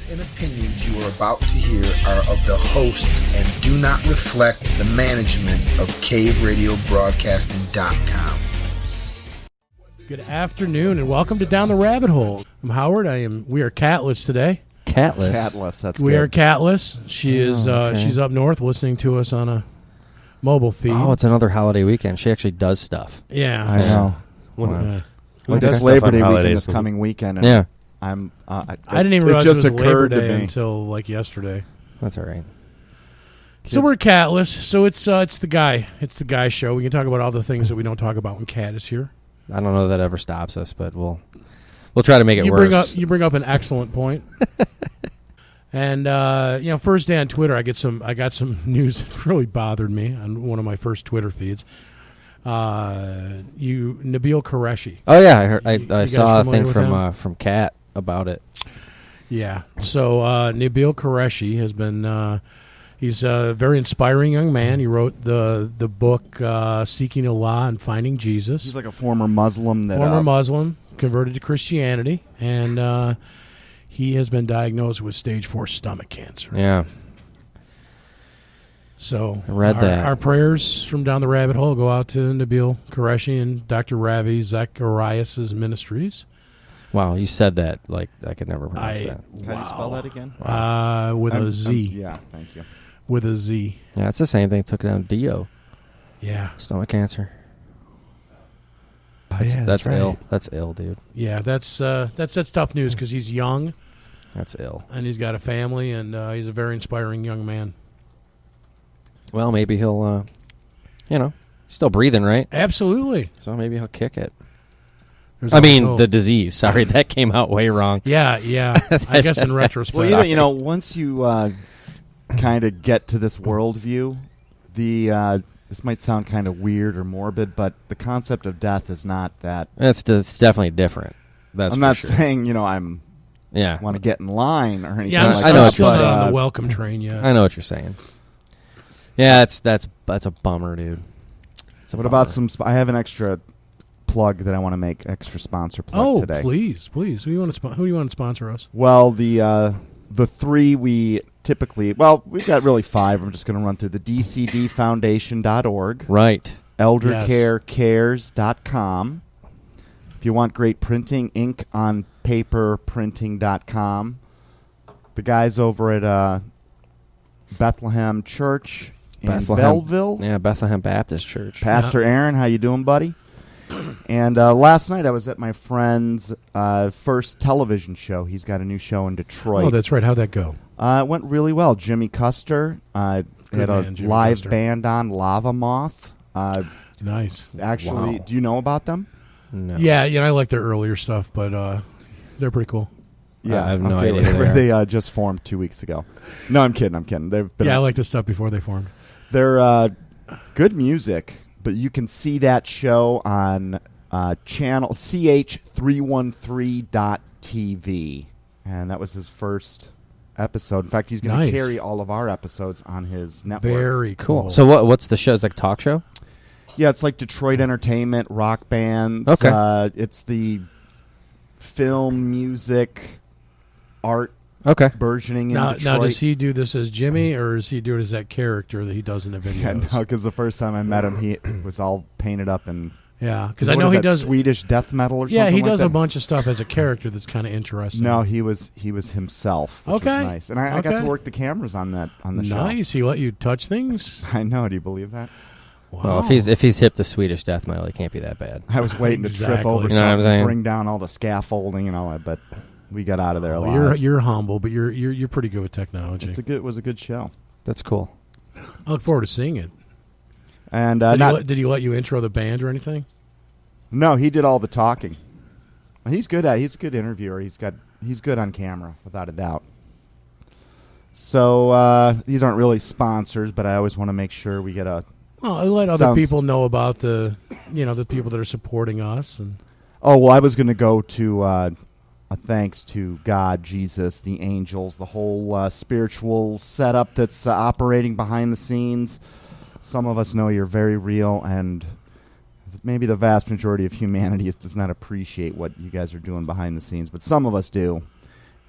And opinions you are about to hear are of the hosts and do not reflect the management of CaveRadioBroadcasting.com. Good afternoon and welcome to Down the Rabbit Hole. I'm Howard. We are catless today. Catless, that's We good. are catless. She's up north listening to us on a mobile feed. Oh, it's another holiday weekend. She actually does stuff. Yeah. I know. Wow. Well, that's Labor Day weekend this coming weekend. And Yeah. I didn't even realize it was Labor Day until like yesterday. That's all right. So we're catless. So it's the guy show. We can talk about all the things that we don't talk about when Cat is here. I don't know that ever stops us, but we'll try to make it worse. You bring up an excellent point. And first day on Twitter, I got some news that really bothered me on one of my first Twitter feeds. Nabil Koreshi. Oh yeah, I heard. I saw a thing from Kat about it. Yeah. So Nabil Koreshi has been. He's a very inspiring young man. He wrote the book Seeking Allah and Finding Jesus. He's like a former Muslim. Muslim, converted to Christianity, and he has been diagnosed with stage 4 stomach cancer. Yeah. So I read that. Our prayers from Down the Rabbit Hole go out to Nabil Koreshi and Dr. Ravi Zacharias' ministries. Wow, you said that like I could never pronounce that. Can you spell that again? With a Z. Yeah, thank you. With a Z. Yeah, it's the same thing. Took down Dio. Yeah. Stomach cancer. That's right. ill. That's ill, dude. Yeah, that's tough news because he's young. That's ill. And he's got a family, and he's a very inspiring young man. Well, maybe he'll, still breathing, right? Absolutely. So maybe he'll kick it. There's the disease. Sorry, that came out way wrong. Yeah. I guess in retrospect. Well, once you kind of get to this worldview, this might sound kind of weird or morbid, but the concept of death is not that. It's definitely different. I'm not sure. saying want to get in line or anything. Yeah, I know it's still not on the welcome train yet. I know what you're saying. Yeah, that's a bummer, dude. What about I have an extra plug that I want to make, extra sponsor plug today. Oh, please. Who do you want to sponsor us? Well, the three we typically, we've got really 5. I'm just going to run through the DCDfoundation.org. Right. ElderCareCares.com. If you want great printing, ink on paper printing.com. The guys over at Bethlehem Church in Belleville. Yeah, Bethlehem Baptist Church. Pastor Aaron, how you doing, buddy? And last night I was at my friend's first television show. He's got a new show in Detroit. Oh, that's right. How'd that go? It went really well. Jimmy Custer had a live band on, Lava Moth. Nice. Actually, do you know about them? No. Yeah, I like their earlier stuff, but they're pretty cool. Yeah, I have no idea. Whatever. They just formed 2 weeks ago. No, I'm kidding. They've been I like this stuff before they formed. They're good music, but you can see that show on channel ch313.tv, and that was his first episode. In fact, he's going to carry all of our episodes on his network. Very cool. So what's the show? It's like a talk show? Yeah, it's like Detroit entertainment, rock bands. Okay. It's the film, music, art versioning in Detroit. Now, does he do this as Jimmy, or does he do it as that character that he does in the videos? Yeah, no, because the first time I met him, he was all painted up and... Yeah, because I know he does Swedish death metal or something. Yeah, he like does that. a bunch of stuff as a character that's kind of interesting. No, he was himself. Which was nice, and I got to work the cameras on the show. Nice. He let you touch things. I know. Do you believe that? Wow. Well, if he's hip to Swedish death metal, it can't be that bad. I was waiting to trip over You know what I'm something, saying? bring down all the scaffolding and all that, but we got out of there alive. You're humble, but you're pretty good with technology. It was a good show. That's cool. I look forward to seeing it. And did he let you intro the band or anything? No, he did all the talking. He's good he's a good interviewer. He's good on camera, without a doubt. So these aren't really sponsors, but I always want to make sure we get a. Well, I let other people know about the people that are supporting us. And oh well, I was going to go to a thanks to God, Jesus, the angels, the whole spiritual setup that's operating behind the scenes. Some of us know you're very real, and maybe the vast majority of humanity does not appreciate what you guys are doing behind the scenes, but some of us do.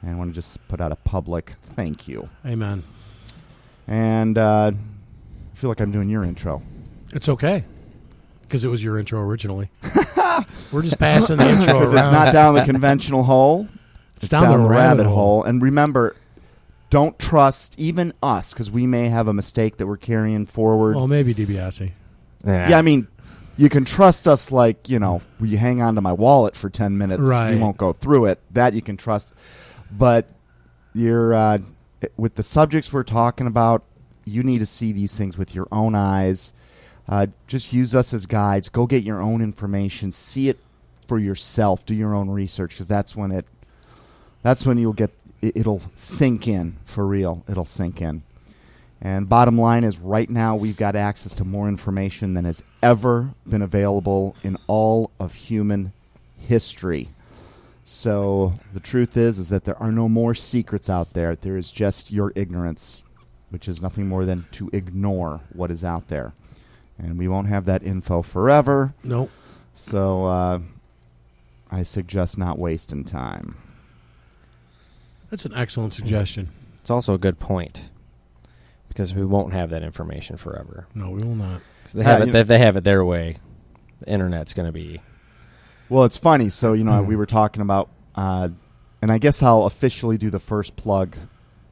And I want to just put out a public thank you. Amen. And I feel like I'm doing your intro. It's okay, because it was your intro originally. We're just passing the intro around. It's not down the conventional hole. It's down the rabbit hole. And remember, don't trust even us, because we may have a mistake that we're carrying forward. Well, maybe DiBiase. Yeah, I mean, you can trust us like, you hang on to my wallet for 10 minutes. Right. You won't go through it. That you can trust. But you're with the subjects we're talking about, you need to see these things with your own eyes. Just use us as guides. Go get your own information. See it for yourself. Do your own research, because that's when you'll get it'll sink in for real. It'll sink in. And bottom line is, right now we've got access to more information than has ever been available in all of human history. So the truth is that there are no more secrets out there. There is just your ignorance, which is nothing more than to ignore what is out there. And we won't have that info forever. Nope. So I suggest not wasting time. That's an excellent suggestion. It's also a good point, because we won't have that information forever. No, we will not. So if they have it their way, the internet's going to be... Well, it's funny. So, we were talking about, and I guess I'll officially do the first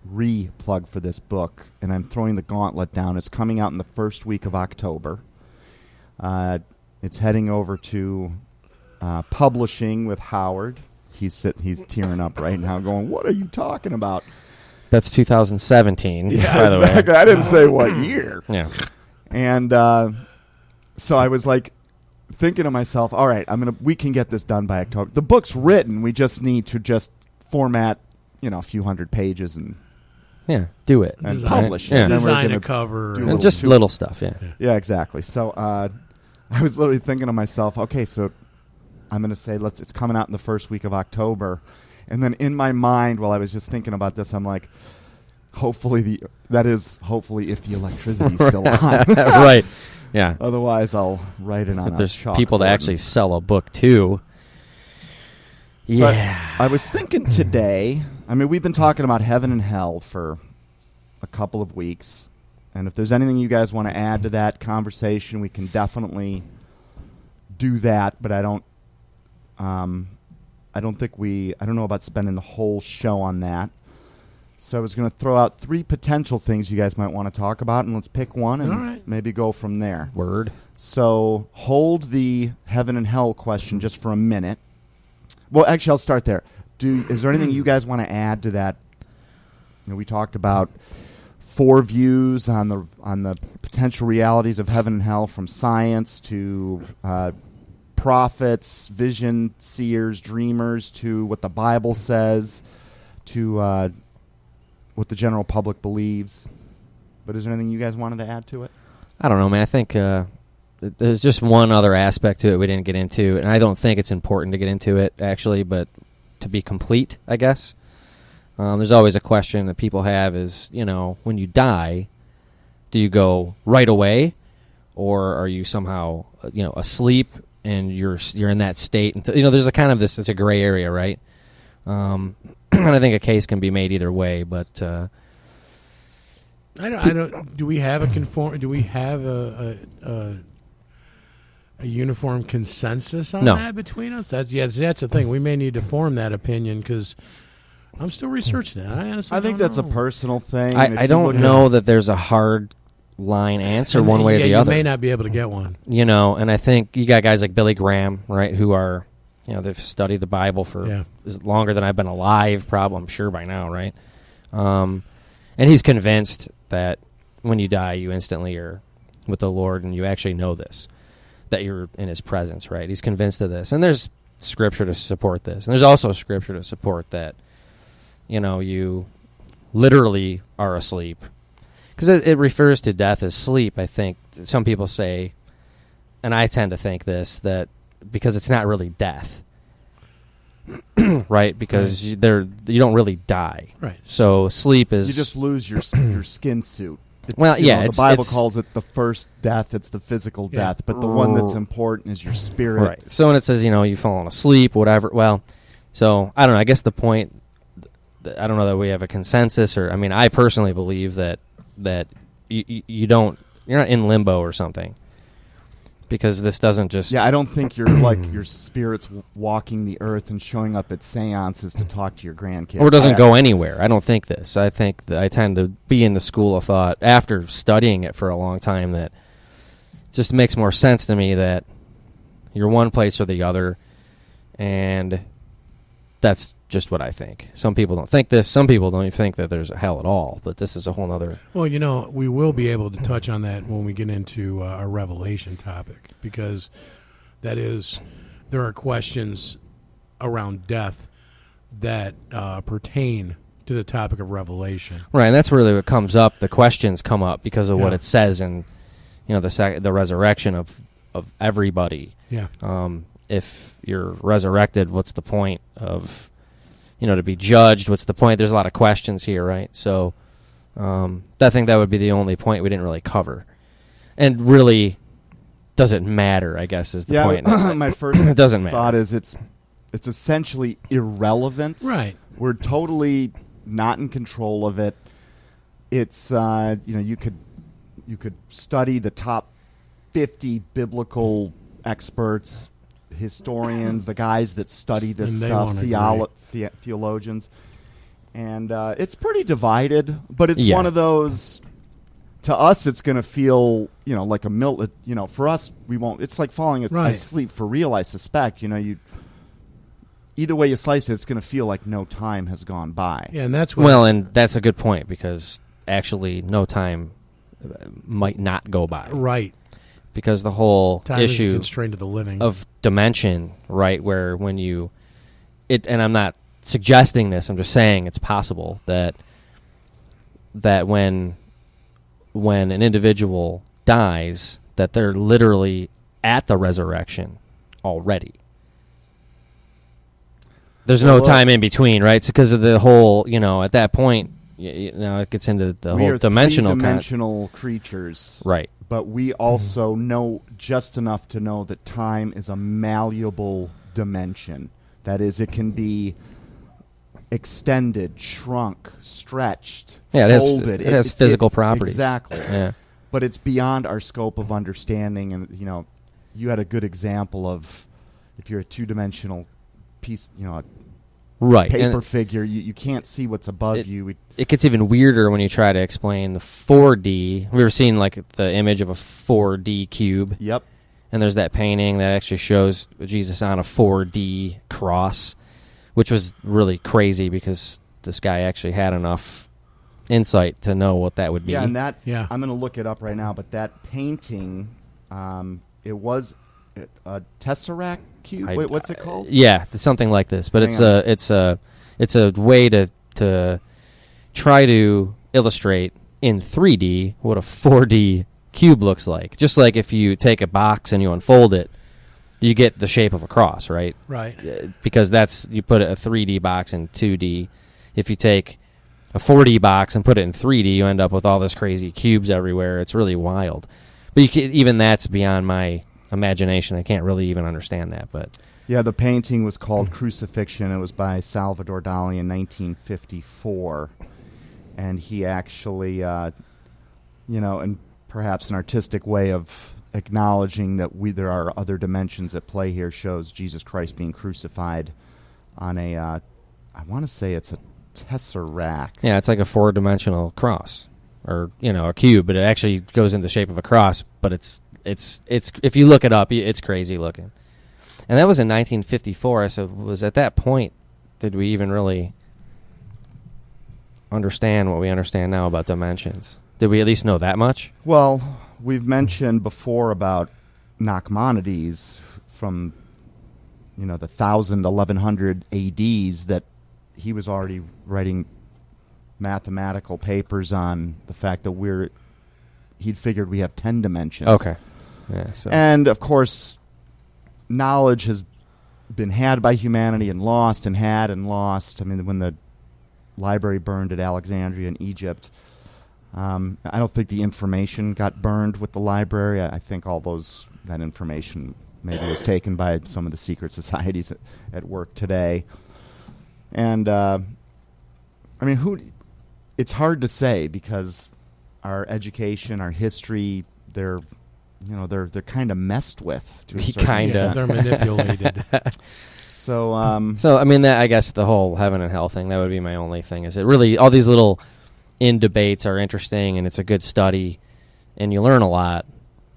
re-plug for this book, and I'm throwing the gauntlet down. It's coming out in the first week of October. It's heading over to publishing with Howard. He's tearing up right now going, what are you talking about? That's 2017, yeah, by the exactly. way. I didn't say what year. Yeah. And so I was like thinking to myself, all right, we can get this done by October. The book's written. We just need to just format, a few hundred pages and do it and Design, publish it. it. Design a cover. And just little stuff, Yeah, exactly. So I was literally thinking to myself, okay, so I'm going to say it's coming out in the first week of October. And then in my mind, while I was just thinking about this, I'm like, hopefully if the electricity's still on. Right. Yeah. Otherwise, I'll write it on if a there's chalkboard. people that actually sell a book, too. So Yeah. I was thinking today, we've been talking about heaven and hell for a couple of weeks. And if there's anything you guys want to add to that conversation, we can definitely do that. But I don't know about spending the whole show on that. So I was going to throw out 3 potential things you guys might want to talk about, and let's pick one and maybe go from there. Word. So hold the heaven and hell question just for a minute. Well, actually, I'll start there. Is there anything you guys want to add to that? We talked about 4 views on the potential realities of heaven and hell, from science to prophets, vision seers, dreamers, to what the Bible says, to what the general public believes. But is there anything you guys wanted to add to it? I don't know, man. I think there's just one other aspect to it we didn't get into, and I don't think it's important to get into it, actually, but to be complete, I guess. There's always a question that people have is, when you die, do you go right away, or are you somehow, asleep and you're in that state until, there's a kind of this, it's a gray area, right? And I think a case can be made either way, but I don't. Do we have a uniform consensus on that between us? That's the thing. We may need to form that opinion, because I'm still researching it. I think that's a personal thing. I don't know that there's a hard line answer one way or the other. You may not be able to get one. And I think you got guys like Billy Graham, right, who are, they've studied the Bible for longer than I've been alive, probably, I'm sure by now, right? And he's convinced that when you die, you instantly are with the Lord, and you actually know this, that you're in His presence, right? He's convinced of this. And there's scripture to support this. And there's also scripture to support that, you literally are asleep. Because it refers to death as sleep, I think. Some people say, and I tend to think this, that because it's not really death, right? Because you don't really die. Right. So sleep is... You just lose your skin suit. The Bible calls it the first death. It's the physical death. But the one that's important is your spirit. Right. So when it says, you've fallen asleep, whatever, well, so I don't know. I guess the point I don't know that we have a consensus, or I mean, I personally believe that you're not in limbo or something, because this doesn't just. Yeah, I don't think you're like your spirit's walking the earth and showing up at seances to talk to your grandkids. Or it doesn't go anywhere. I don't think this. I think that I tend to be in the school of thought after studying it for a long time that it just makes more sense to me that you're one place or the other, and that's just what I think. Some people don't think this. Some people don't even think that there's a hell at all. But this is a whole other. Well, you know, we will be able to touch on that when we get into our Revelation topic, because that is, there are questions around death that pertain to the topic of Revelation. Right, and that's really what comes up. The questions come up because of what it says in, the resurrection of everybody. Yeah. If you're resurrected, what's the point of, to be judged? What's the point? There's a lot of questions here, right? So I think that would be the only point we didn't really cover. And really, does it matter, I guess, is the point. My first it doesn't matter. thought is it's essentially irrelevant. Right. We're totally not in control of it. It's, you could study the top 50 biblical experts, historians, the guys that study this stuff, theologians, and it's pretty divided. But it's one of those. To us, it's going to feel, like a for us, we won't. It's like falling asleep for real. I suspect. Either way you slice it, it's going to feel like no time has gone by. Yeah, and that's and that's a good point, because actually, no time might not go by. Right. Because the whole time issue is constrained to the living of dimension, right, where when and I'm not suggesting this, I'm just saying it's possible that when an individual dies, that they're literally at the resurrection already. There's no time in between, right? It's because of the whole, at that point, it gets into the whole dimensional creatures. Right. But we also know just enough to know that time is a malleable dimension. That is, it can be extended, shrunk, stretched, folded. It has physical properties. Exactly. Yeah. But it's beyond our scope of understanding. And, you had a good example of if you're a two-dimensional piece, right. paper figure, you can't see what's above you. It gets even weirder when you try to explain the 4D. Have you ever seen the image of a 4D cube? Yep. And there's that painting that actually shows Jesus on a 4D cross, which was really crazy because this guy actually had enough insight to know what that would be. Yeah, and I'm going to look it up right now, but that painting, it was a Tessarac cube. Wait, what's it called? Yeah, it's something like this, but it's a way to try to illustrate in 3D what a 4D cube looks like. Just like if you take a box and you unfold it, you get the shape of a cross, right? Right. Because you put a 3D box in 2D. If you take a 4D box and put it in 3D, you end up with all this crazy cubes everywhere. It's really wild. But even that's beyond my imagination. I can't really even understand that. But yeah, the painting was called Crucifixion. It was by Salvador Dali in 1954. And he actually, and perhaps an artistic way of acknowledging that there are other dimensions at play here, shows Jesus Christ being crucified on I want to say it's a Tessarac. Yeah, it's like a 4-dimensional cross, or a cube, but it actually goes in the shape of a cross. But it's if you look it up, it's crazy looking. And that was in 1954. So was at that point did we even really understand what we understand now about dimensions? Did we at least know that much? Well, we've mentioned before about Nachmonides from, the 1100 ADs, that he was already writing mathematical papers on the fact that he'd figured we have 10 dimensions. Okay. Yeah. So. And, of course, knowledge has been had by humanity and lost and had and lost. I mean, when the library burned at Alexandria in Egypt, I don't think the information got burned with the library. I think that information maybe was taken by some of the secret societies at work today. And I mean, it's hard to say because our education, our history, they're kind of messed with. They're manipulated. So, I mean, that I guess the whole heaven and hell thing, that would be my only thing. Is it really all these little debates are interesting and it's a good study and you learn a lot,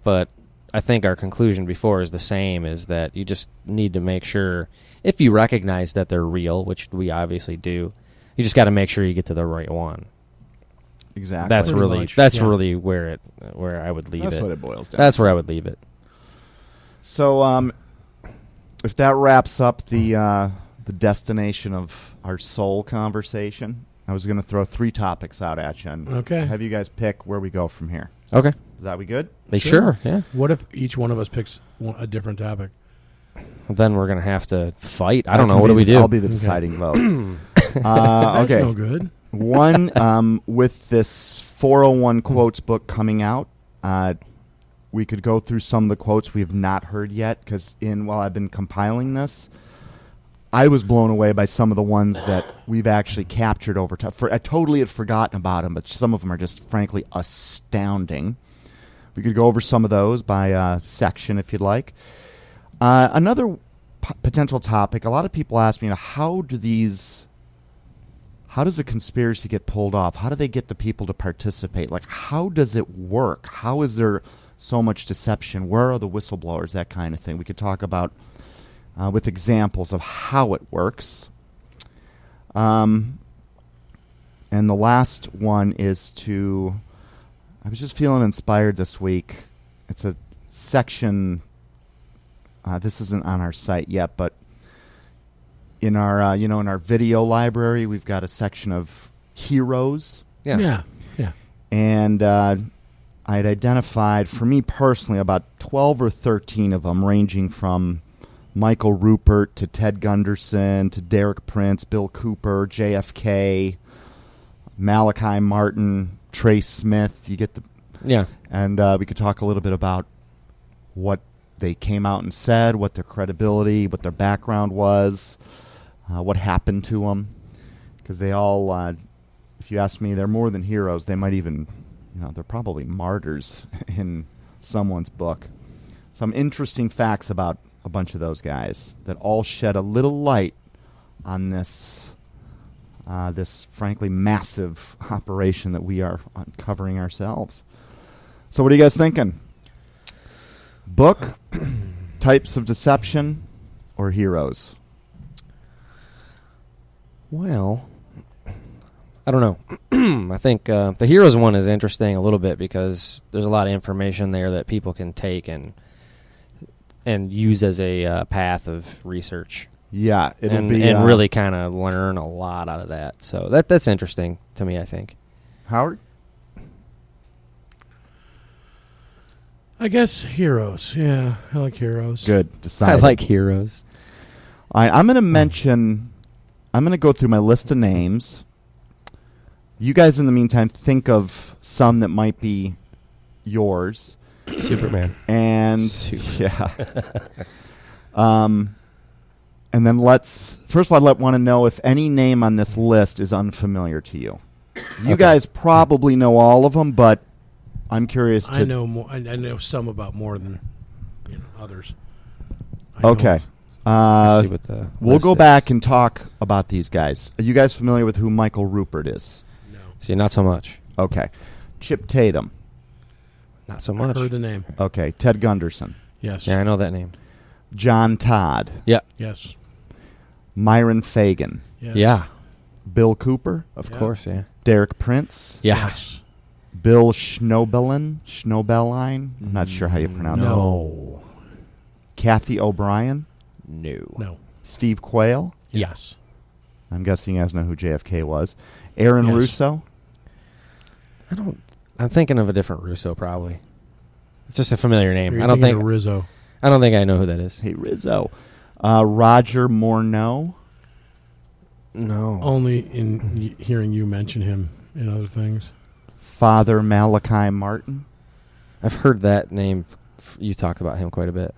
but I think our conclusion before is the same, is that you just need to make sure, if you recognize that they're real, which we obviously do, you just got to make sure you get to the right one. Exactly. That's really where I would leave it. That's what it boils down. That's where I would leave it. So, if that wraps up the destination of our soul conversation, I was going to throw 3 topics out at you. And Okay. have you guys pick where we go from here. Okay. Is that we good? Sure. Yeah. What if each one of us picks a different topic? Then we're going to have to fight. I don't know. What do we do? I'll be the deciding vote. That's okay. no good. One, with this 401 quotes book coming out, we could go through some of the quotes we have not heard yet, because while I've been compiling this, I was blown away by some of the ones that we've actually captured over time. I totally had forgotten about them, but some of them are just frankly astounding. We could go over some of those by section if you'd like. Another potential topic, a lot of people ask me, how does a conspiracy get pulled off? How do they get the people to participate? Like, how does it work? How is there so much deception? Where are the whistleblowers? That kind of thing. We could talk about with examples of how it works. And the last one is I was just feeling inspired this week. It's a section, this isn't on our site yet, but in our in our video library, we've got a section of heroes. Yeah. And I'd identified, for me personally, about 12 or 13 of them, ranging from Michael Rupert to Ted Gunderson to Derek Prince, Bill Cooper, JFK, Malachi Martin, Trace Smith. You get the... Yeah. And we could talk a little bit about what they came out and said, what their credibility, what their background was, what happened to them. Because they all, if you ask me, they're more than heroes. They might even, they're probably martyrs in someone's book. Some interesting facts about a bunch of those guys that all shed a little light on this frankly massive operation that we are uncovering ourselves. So what are you guys thinking? Book, types of deception, or heroes? Well, I don't know. I think the heroes one is interesting a little bit because there's a lot of information there that people can take and use as a path of research. Yeah, and really kind of learn a lot out of that. So that's interesting to me, I think. Howard? I guess heroes. Yeah, I like heroes. Good. Decided. I like heroes. I'm going to mention... I'm going to go through my list of names. You guys, in the meantime, think of some that might be yours. Superman. And yeah. And then first of all, I'd want to know if any name on this list is unfamiliar to you. You guys probably know all of them, but I'm curious to... I know more. I know some about more than others. Okay. See what the we'll list go is. back and talk about these guys. Are you guys familiar with who Michael Rupert is? No. See, not so much. Okay. Chip Tatum. Not so much. I heard the name. Okay. Ted Gunderson. Yes. Yeah, I know that name. John Todd. Yeah. Yes. Myron Fagan. Yes. Yeah. Bill Cooper. Of Yeah. course, yeah. Derek Prince. Yeah. Yes. Bill Schnoebelen. I'm not sure how you pronounce it. No. Kathy O'Brien. No. Steve Quayle. Yes. I'm guessing you guys know who JFK was. Aaron Yes. Russo. I'm thinking of a different Russo, probably. It's just a familiar name. You're I don't thinking think of Rizzo. I don't think I know who that is. Hey, Rizzo. Roger Morneau. No. Only in hearing you mention him in other things. Father Malachi Martin. I've heard that name. You talked about him quite a bit.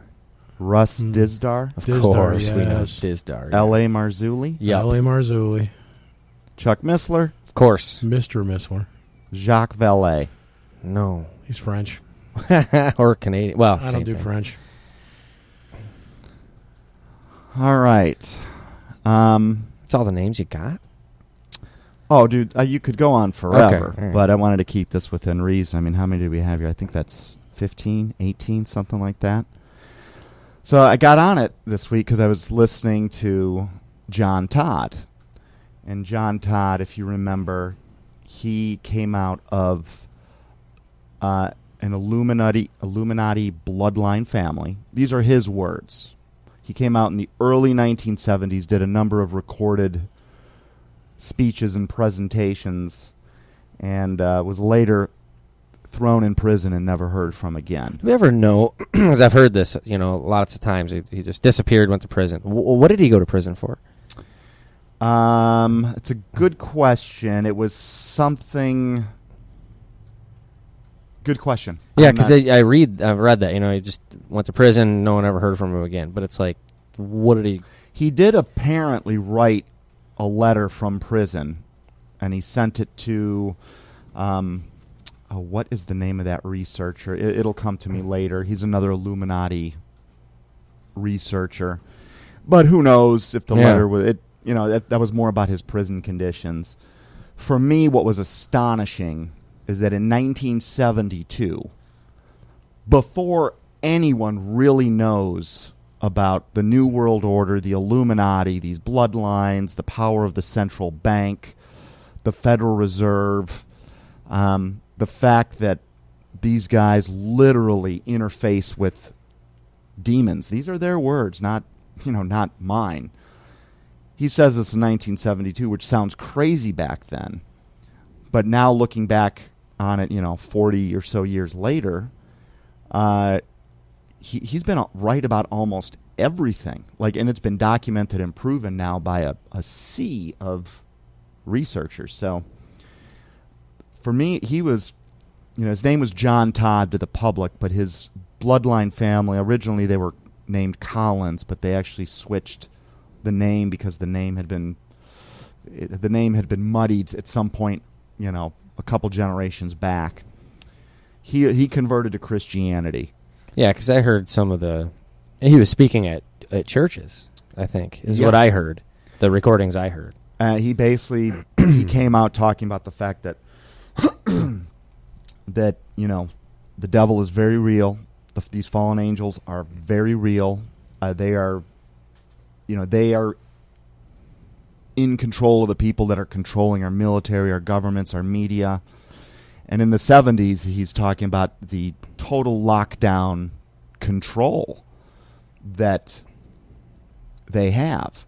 Russ Dizdar. Of Dizdar, course, we know yes. Dizdar. L.A. Marzulli. Yep. L.A. Marzulli. Chuck Missler, Of course. Mr. Missler. Jacques Vallée. No. He's French. Or Canadian. Well, I don't do thing. French. All right. That's all the names you got? Oh, dude, you could go on forever, Okay, all right. but I wanted to keep this within reason. I mean, how many did we have here? I think that's 15, 18, something like that. So I got on it this week because I was listening to John Todd. And John Todd, if you remember, he came out of an Illuminati bloodline family. These are his words. He came out in the early 1970s, did a number of recorded speeches and presentations, and was later thrown in prison and never heard from again. Do you ever know, because I've heard this, lots of times, he just disappeared, went to prison. What did he go to prison for? It's a good question. It was something... Good question. Yeah, because I've read that, he just went to prison, no one ever heard from him again. But it's like, what did he... He did apparently write a letter from prison, and he sent it to... what is the name of that researcher? It'll come to me later. He's another Illuminati researcher. But who knows if the letter was... that was more about his prison conditions. For me, what was astonishing is that in 1972, before anyone really knows about the New World Order, the Illuminati, these bloodlines, the power of the central bank, the Federal Reserve, the fact that these guys literally interface with demons. These are their words, not mine. He says this in 1972, which sounds crazy back then. But now looking back on it, 40 or so years later, he's been right about almost everything. And it's been documented and proven now by a sea of researchers. So for me, he was, his name was John Todd to the public, but his bloodline family, originally they were named Collins, but they actually switched the name because the name had been muddied at some point, a couple generations back. He converted to Christianity. Yeah, because I heard he was speaking at churches, I think, is what I heard, the recordings I heard. He basically, he came out talking about the fact that, that, the devil is very real. These fallen angels are very real. They are in control of the people that are controlling our military, our governments, our media. And in the 70s, he's talking about the total lockdown control that they have.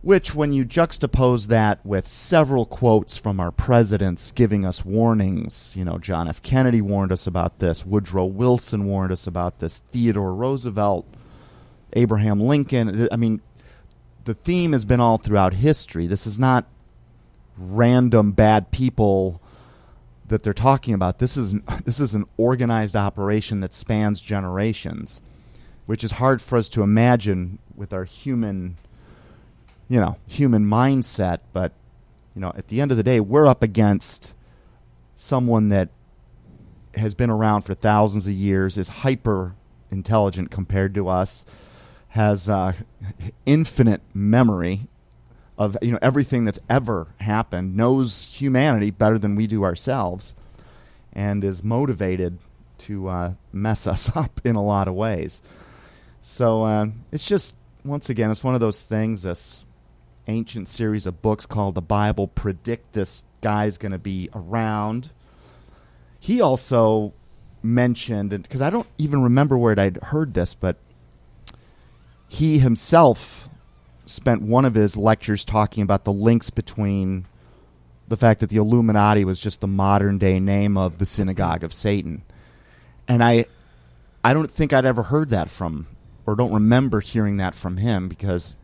Which, when you juxtapose that with several quotes from our presidents giving us warnings, John F. Kennedy warned us about this, Woodrow Wilson warned us about this, Theodore Roosevelt, Abraham Lincoln. I mean, the theme has been all throughout history. This is not random bad people that they're talking about. This is an organized operation that spans generations, which is hard for us to imagine with our human mindset. But, at the end of the day, we're up against someone that has been around for thousands of years, is hyper intelligent compared to us, has infinite memory of everything that's ever happened, knows humanity better than we do ourselves, and is motivated to mess us up in a lot of ways. So it's just, once again, it's one of those things, this ancient series of books called the Bible predict this guy's going to be around. He also mentioned, because I don't even remember where I'd heard this, but he himself spent one of his lectures talking about the links between the fact that the Illuminati was just the modern-day name of the Synagogue of Satan. And I don't think I'd ever heard that from, or don't remember hearing that from him, because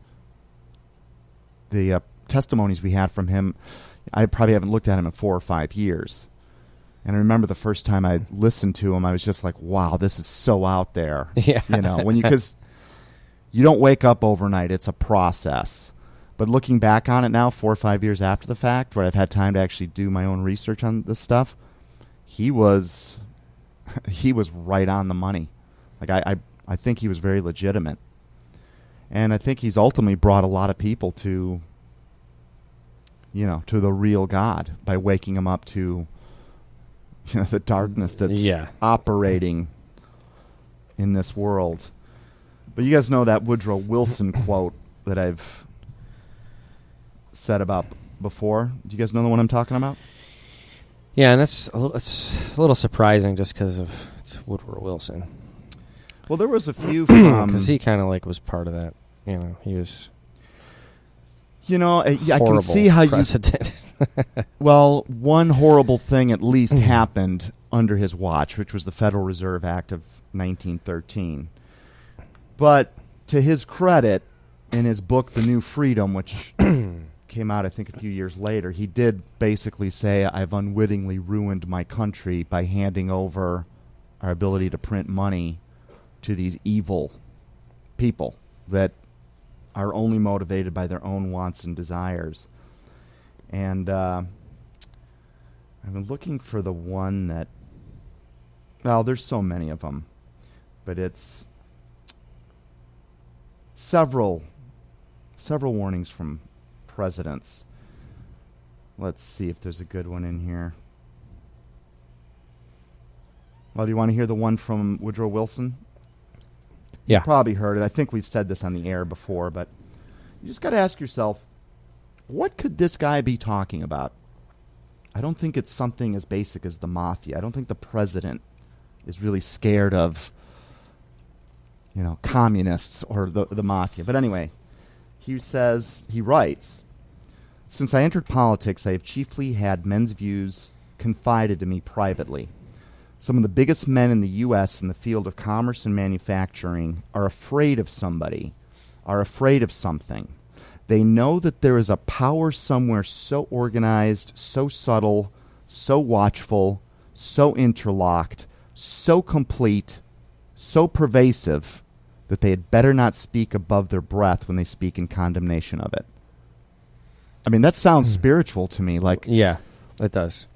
the testimonies we had from him, I probably haven't looked at him in 4 or 5 years. And I remember the first time I listened to him, I was just like, wow, this is so out there. Yeah. Because you don't wake up overnight. It's a process. But looking back on it now, 4 or 5 years after the fact, where I've had time to actually do my own research on this stuff, he was right on the money. Like I think he was very legitimate. And I think he's ultimately brought a lot of people to, to the real God by waking them up to, the darkness that's operating in this world. But you guys know that Woodrow Wilson quote that I've said about before. Do you guys know the one I'm talking about? Yeah, and it's a little surprising just because of it's Woodrow Wilson. Well, there was a few from... Because he kind of was part of that. He was... I can see how precedent. Well, one horrible thing at least happened under his watch, which was the Federal Reserve Act of 1913. But to his credit, in his book, The New Freedom, which came out, I think, a few years later, he did basically say, I've unwittingly ruined my country by handing over our ability to print money to these evil people that are only motivated by their own wants and desires. And I've been looking for the one that... Well, there's so many of them. But it's several warnings from presidents. Let's see if there's a good one in here. Well, do you want to hear the one from Woodrow Wilson? Yeah. You probably heard it. I think we've said this on the air before, but you just got to ask yourself, what could this guy be talking about? I don't think it's something as basic as the mafia. I don't think the president is really scared of, communists or the mafia. But anyway, he writes, since I entered politics, I have chiefly had men's views confided to me privately. Some of the biggest men in the U.S. in the field of commerce and manufacturing are afraid of somebody, are afraid of something. They know that there is a power somewhere so organized, so subtle, so watchful, so interlocked, so complete, so pervasive, that they had better not speak above their breath when they speak in condemnation of it. I mean, that sounds spiritual to me. Yeah, it does.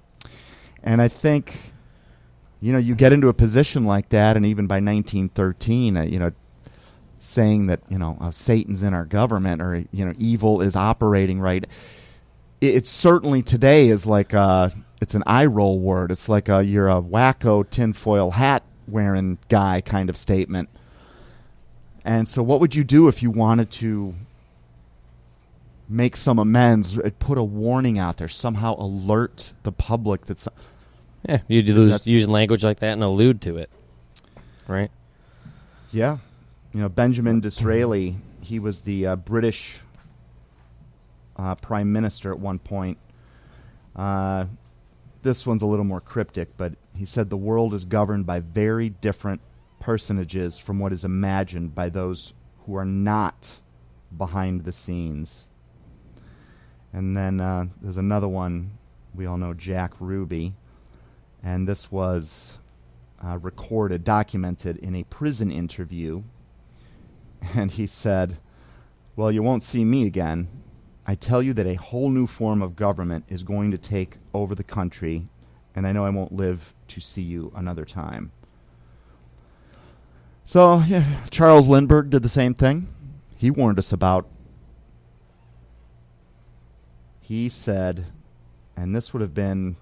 And I think... you get into a position like that, and even by 1913, saying that, Satan's in our government or, evil is operating right. It certainly today is it's an eye roll word. It's like you're a wacko tinfoil hat wearing guy kind of statement. And so what would you do if you wanted to make some amends, put a warning out there, somehow alert the public that's... Yeah, you'd use language like that and allude to it, right? Yeah. Benjamin Disraeli, he was the British prime minister at one point. This one's a little more cryptic, but he said the world is governed by very different personages from what is imagined by those who are not behind the scenes. And then there's another one, we all know Jack Ruby. And this was recorded, documented in a prison interview. And he said, well, you won't see me again. I tell you that a whole new form of government is going to take over the country, and I know I won't live to see you another time. So, yeah, Charles Lindbergh did the same thing. He warned us about... He said, and this would have been...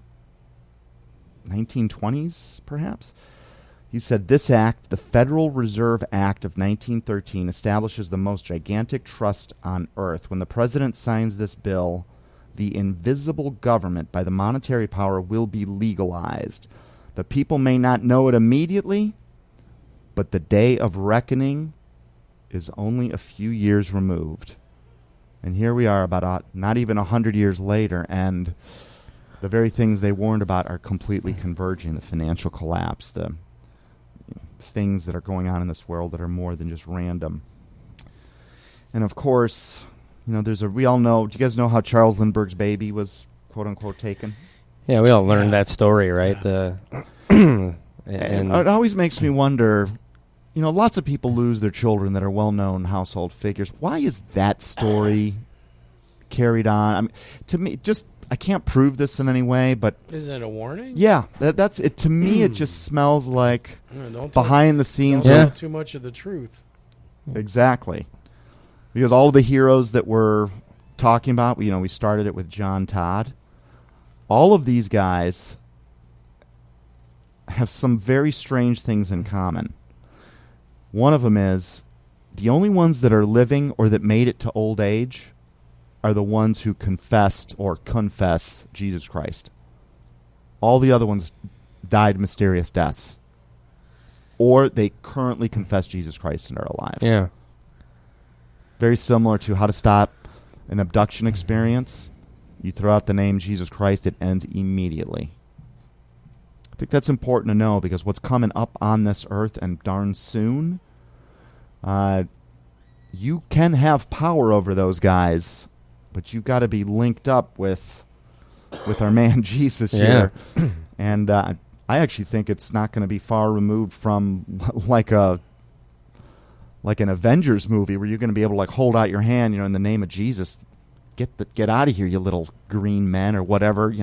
1920s, perhaps? He said, this act, the Federal Reserve Act of 1913, establishes the most gigantic trust on earth. When the president signs this bill, the invisible government by the monetary power will be legalized. The people may not know it immediately, but the day of reckoning is only a few years removed. And here we are about not even 100 years later, and... the very things they warned about are completely converging. The financial collapse, the things that are going on in this world that are more than just random. And of course, we all know, do you guys know how Charles Lindbergh's baby was quote unquote taken? Yeah, we all learned that story, right? And it always makes me wonder, lots of people lose their children that are well-known household figures. Why is that story carried on. I mean, to me, I can't prove this in any way, but is it a warning? Yeah, that's it. To me, it just smells like Don't behind the scenes. Don't tell too much of the truth. Exactly, because all the heroes that we're talking about, we started it with John Todd. All of these guys have some very strange things in common. One of them is the only ones that are living or that made it to old age are the ones who confessed or confess Jesus Christ. All the other ones died mysterious deaths. Or they currently confess Jesus Christ and are alive. Yeah. Very similar to how to stop an abduction experience. You throw out the name Jesus Christ, it ends immediately. I think that's important to know because what's coming up on this earth and darn soon, you can have power over those guys, but you've got to be linked up with our man Jesus here. And I actually think it's not going to be far removed from like an Avengers movie where you're going to be able to like hold out your hand, in the name of Jesus. Get out of here, you little green men or whatever.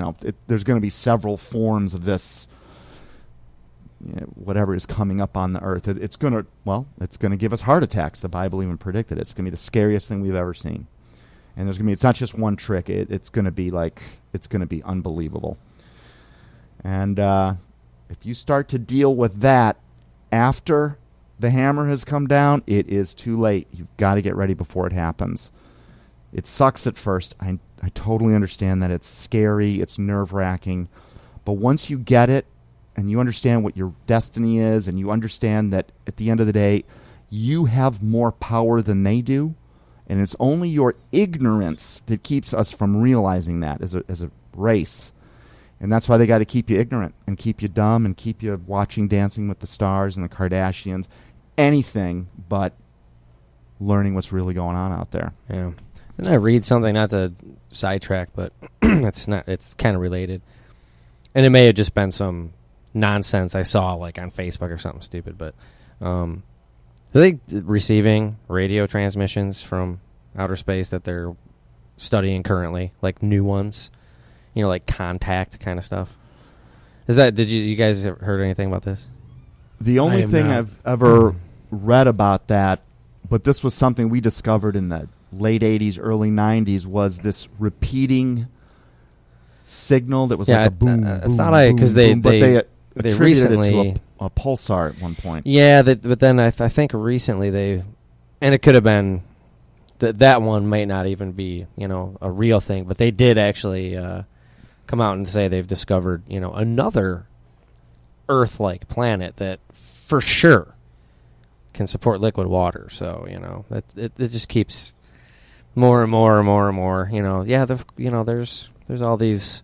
There's going to be several forms of this. Whatever is coming up on the earth, it's going to give us heart attacks. The Bible even predicted it's going to be the scariest thing we've ever seen. And it's not just one trick. It's going to be unbelievable. And if you start to deal with that after the hammer has come down, it is too late. You've got to get ready before it happens. It sucks at first. I totally understand that. It's scary. It's nerve-wracking. But once you get it, and you understand what your destiny is, and you understand that at the end of the day, you have more power than they do, and it's only your ignorance that keeps us from realizing that as a race. And that's why they got to keep you ignorant and keep you dumb and keep you watching Dancing with the Stars and the Kardashians, anything but learning what's really going on out there. Yeah. Didn't I read something, not to sidetrack, but it's kind of related. And it may have just been some nonsense I saw like on Facebook or something stupid, but are they receiving radio transmissions from outer space that they're studying currently, like new ones, like contact kind of stuff? Did you guys ever heard anything about this? The only thing I've ever read about that, but this was something we discovered in the late 80s, early 90s, was this repeating signal that was like a boom, boom, boom, boom, they recently it to a pulsar at one point. Yeah, but then I think recently and it could have been that one might not even be a real thing, but they did actually come out and say they've discovered another Earth-like planet that for sure can support liquid water. So it just keeps more and more and more and more. There's all these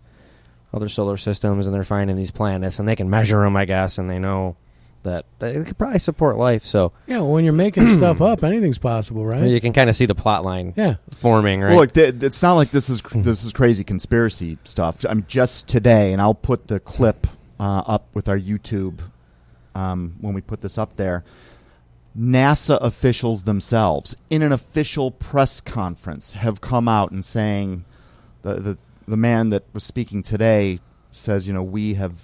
other solar systems, and they're finding these planets, and they can measure them, I guess, and they know that they could probably support life. So when you're making stuff up, anything's possible, right? You can kind of see the plot line forming, right? Well, look, it's not like this is crazy conspiracy stuff. I'm just today, and I'll put the clip up with our YouTube when we put this up there. NASA officials themselves, in an official press conference, have come out and saying the man that was speaking today says, we have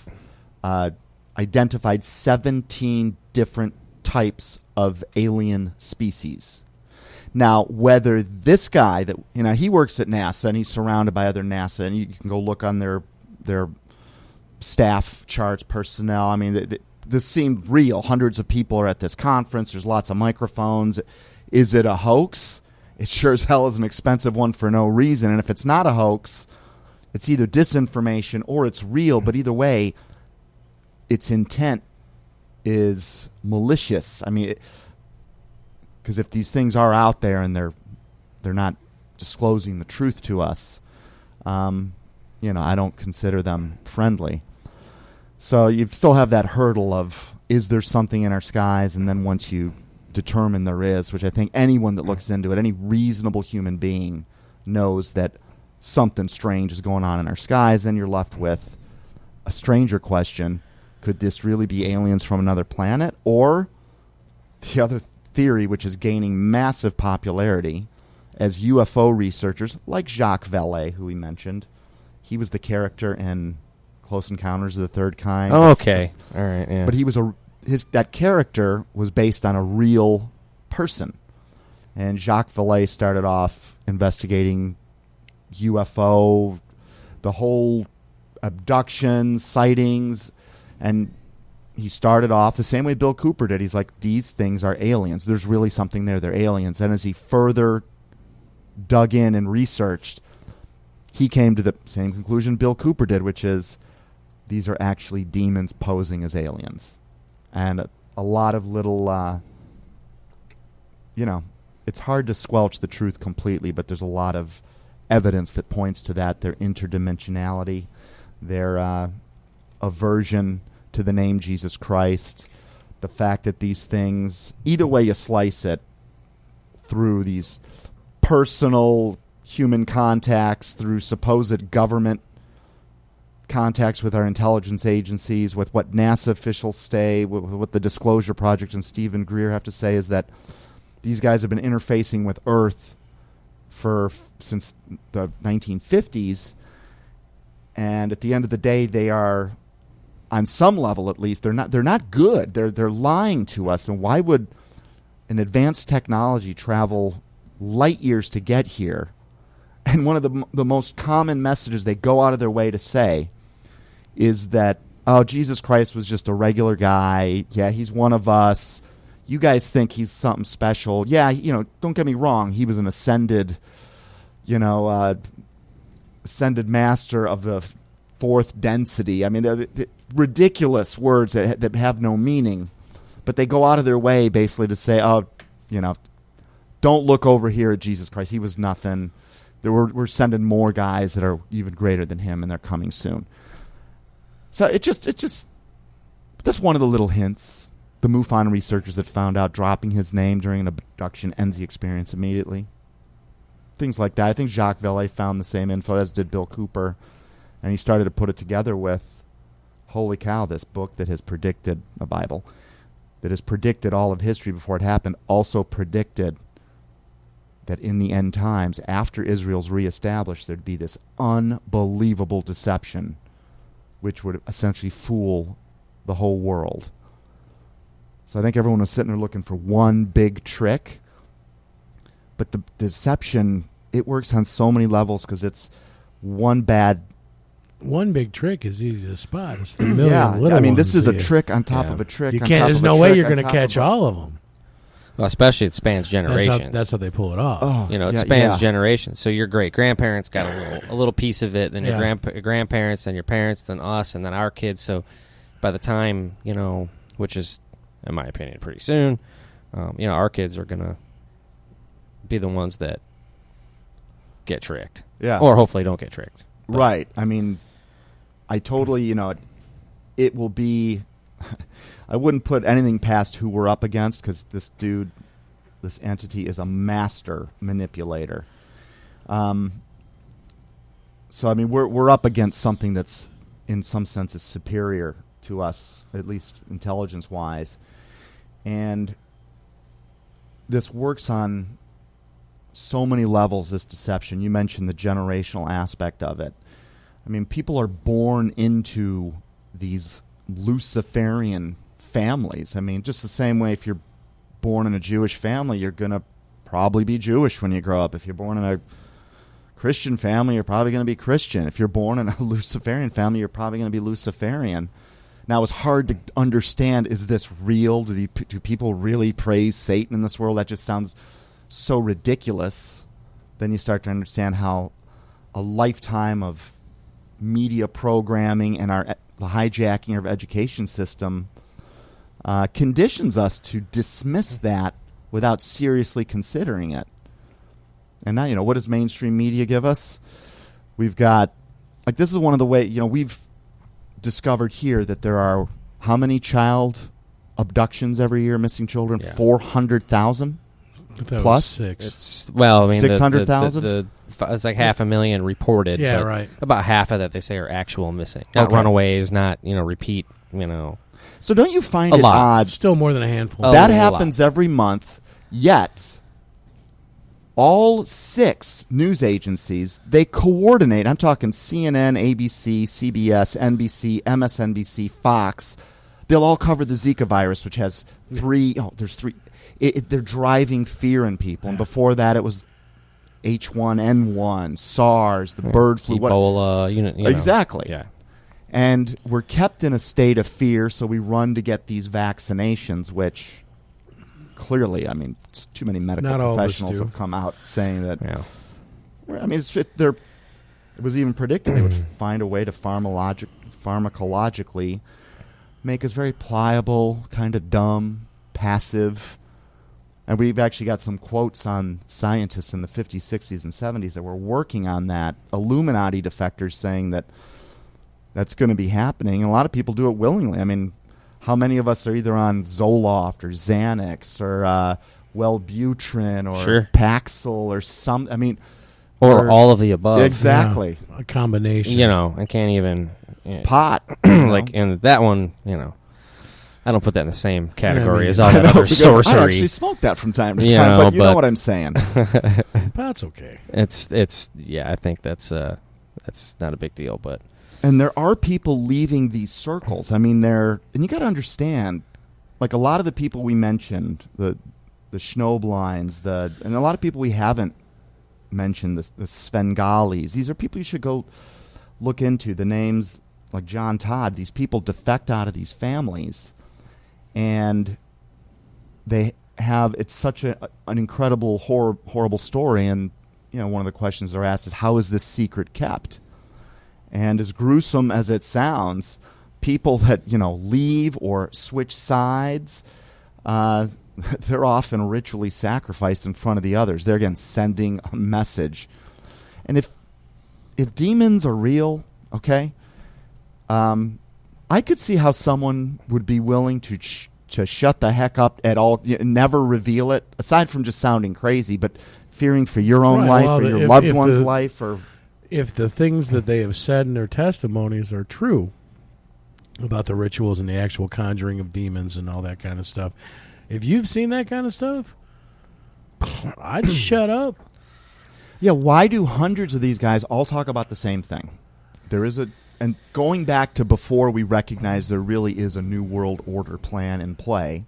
identified 17 different types of alien species. Now, whether this guy that he works at NASA and he's surrounded by other NASA, and you can go look on their staff charts, personnel. I mean, this seemed real. Hundreds of people are at this conference. There's lots of microphones. Is it a hoax? It sure as hell is an expensive one for no reason. And if it's not a hoax, it's either disinformation or it's real. But either way, its intent is malicious. I mean, because if these things are out there and they're not disclosing the truth to us, I don't consider them friendly. So you still have that hurdle of, is there something in our skies? And then once you determine there is, which I think anyone that looks into it, any reasonable human being knows that something strange is going on in our skies, then you're left with a stranger question. Could this really be aliens from another planet? Or the other theory, which is gaining massive popularity, as UFO researchers, like Jacques Vallée, who we mentioned. He was the character in Close Encounters of the Third Kind. Oh, okay. All right, yeah. But he was that character was based on a real person. And Jacques Vallée started off investigating UFO, the whole abductions, sightings, and he started off the same way Bill Cooper did. He's like, these things are aliens. There's really something there. They're aliens. And as he further dug in and researched, he came to the same conclusion Bill Cooper did, which is these are actually demons posing as aliens. And a lot of little, it's hard to squelch the truth completely, but there's a lot of evidence that points to that, their interdimensionality, their aversion to the name Jesus Christ, the fact that these things, either way you slice it, through these personal human contacts, through supposed government contacts with our intelligence agencies, with what NASA officials say, with what the Disclosure Project and Stephen Greer have to say, is that these guys have been interfacing with Earth since the 1950s, and at the end of the day, they are, on some level at least, they're not good. They're lying to us. And why would an advanced technology travel light years to get here? And one of the most common messages they go out of their way to say is that, oh, Jesus Christ was just a regular guy. Yeah, he's one of us. You guys think he's something special. Yeah, don't get me wrong. He was an ascended master of the fourth density. I mean, they're ridiculous words that have no meaning. But they go out of their way basically to say, oh, don't look over here at Jesus Christ. He was nothing. We're sending more guys that are even greater than him, and they're coming soon. So it just that's one of the little hints. The MUFON researchers that found out dropping his name during an abduction ends the experience immediately. Things like that. I think Jacques Vallée found the same info, as did Bill Cooper, and he started to put it together with, holy cow, this book that has predicted a Bible, that has predicted all of history before it happened, also predicted that in the end times, after Israel's reestablished, there'd be this unbelievable deception which would essentially fool the whole world. So I think everyone was sitting there looking for one big trick. But the deception, it works on so many levels because it's one big trick is easy to spot. It's the million little ones. This is a trick on top of a trick. You can't. There's no way you're going to catch all of them. Well, especially it spans generations. That's how they pull it off. Oh, it spans generations. So your great grandparents got a little piece of it, then your grandparents, then your parents, then us, and then our kids. So by the time which is, in my opinion, pretty soon, our kids are gonna be the ones that get tricked. Yeah. Or hopefully don't get tricked. But right. I mean, I totally, it will be, I wouldn't put anything past who we're up against because this entity is a master manipulator. So, I mean, we're up against something that's, in some sense, is superior to us, at least intelligence-wise. And this works on so many levels, this deception. You mentioned the generational aspect of it. I mean, people are born into these Luciferian families. I mean, just the same way if you're born in a Jewish family, you're going to probably be Jewish when you grow up. If you're born in a Christian family, you're probably going to be Christian. If you're born in a Luciferian family, you're probably going to be Luciferian. Now, it's hard to understand, is this real? Do people really praise Satan in this world? That just sounds so ridiculous. Then you start to understand how a lifetime of media programming and the hijacking of our education system conditions us to dismiss that without seriously considering it. And now, what does mainstream media give us? We've got, this is one of the ways, we've discovered here that there are how many child abductions every year, missing children? 400,000 plus? 600,000? It's like 500,000 reported. Yeah, right. About half of that they say are actual missing. Not runaways, not, repeat, So don't you find a it lot. odd? Still more than a handful. That happens every month, yet all 6 news agencies, they coordinate. I'm talking CNN, ABC, CBS, NBC, MSNBC, Fox. They'll all cover the Zika virus, which has 3. Oh, there's 3. They're driving fear in people. And before that, it was H1N1, SARS, the bird flu. Ebola, you know. Exactly. Yeah. And we're kept in a state of fear, so we run to get these vaccinations, which clearly, I mean, too many medical professionals have come out saying that. Yeah. I mean, it was even predicted they would find a way to pharmacologically make us very pliable, kind of dumb, passive. And we've actually got some quotes on scientists in the 50s, 60s, and 70s that were working on that. Illuminati defectors saying that that's going to be happening. And a lot of people do it willingly. I mean, how many of us are either on Zoloft or Xanax or Wellbutrin or Paxil or some? I mean, or all of the above. Exactly, a combination. You know, I can't even pot. Like, and that one, you know, I don't put that in the same category as all that other sorcery. I actually smoke that from time to time, but you know what I'm saying. Pot's okay. It's yeah. I think that's not a big deal, but. And there are people leaving these circles. I mean, and you got to understand, like a lot of the people we mentioned, the Schnoblines, and a lot of people we haven't mentioned, the Svengalis. These are people you should go look into. The names like John Todd. These people defect out of these families, and it's such an incredible, horrible story. And you know, one of the questions they're asked is, how is this secret kept? And as gruesome as it sounds, people that, you know, leave or switch sides, they're often ritually sacrificed in front of the others. They're, again, sending a message. And if demons are real, okay, I could see how someone would be willing to shut the heck up at all, never reveal it, aside from just sounding crazy, but fearing for your own life or your loved one's life or... If the things that they have said in their testimonies are true about the rituals and the actual conjuring of demons and all that kind of stuff, if you've seen that kind of stuff, I'd shut up. Yeah, why do hundreds of these guys all talk about the same thing? And going back to before we recognize there really is a New World Order plan in play,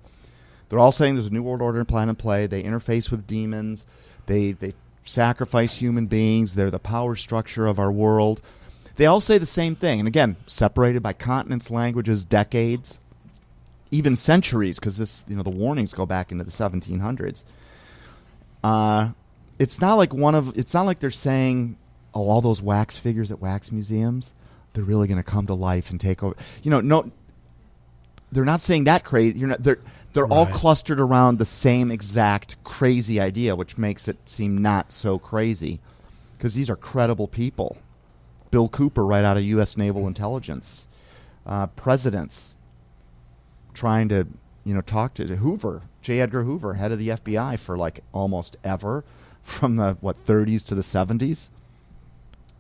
they're all saying there's a New World Order plan in play. They interface with demons. They sacrifice human beings. They're the power structure of our world. They all say the same thing. And again, separated by continents, languages, decades, even centuries, because the warnings go back into the 1700s. It's not like they're saying, oh, all those wax figures at wax museums, they're really going to come to life and take over. No, they're not saying that crazy. They're all clustered around the same exact crazy idea, which makes it seem not so crazy, because these are credible people. Bill Cooper, right out of U.S. Naval Intelligence, presidents trying to talk to Hoover, J. Edgar Hoover, head of the FBI for like almost ever, from the 30s to the 70s.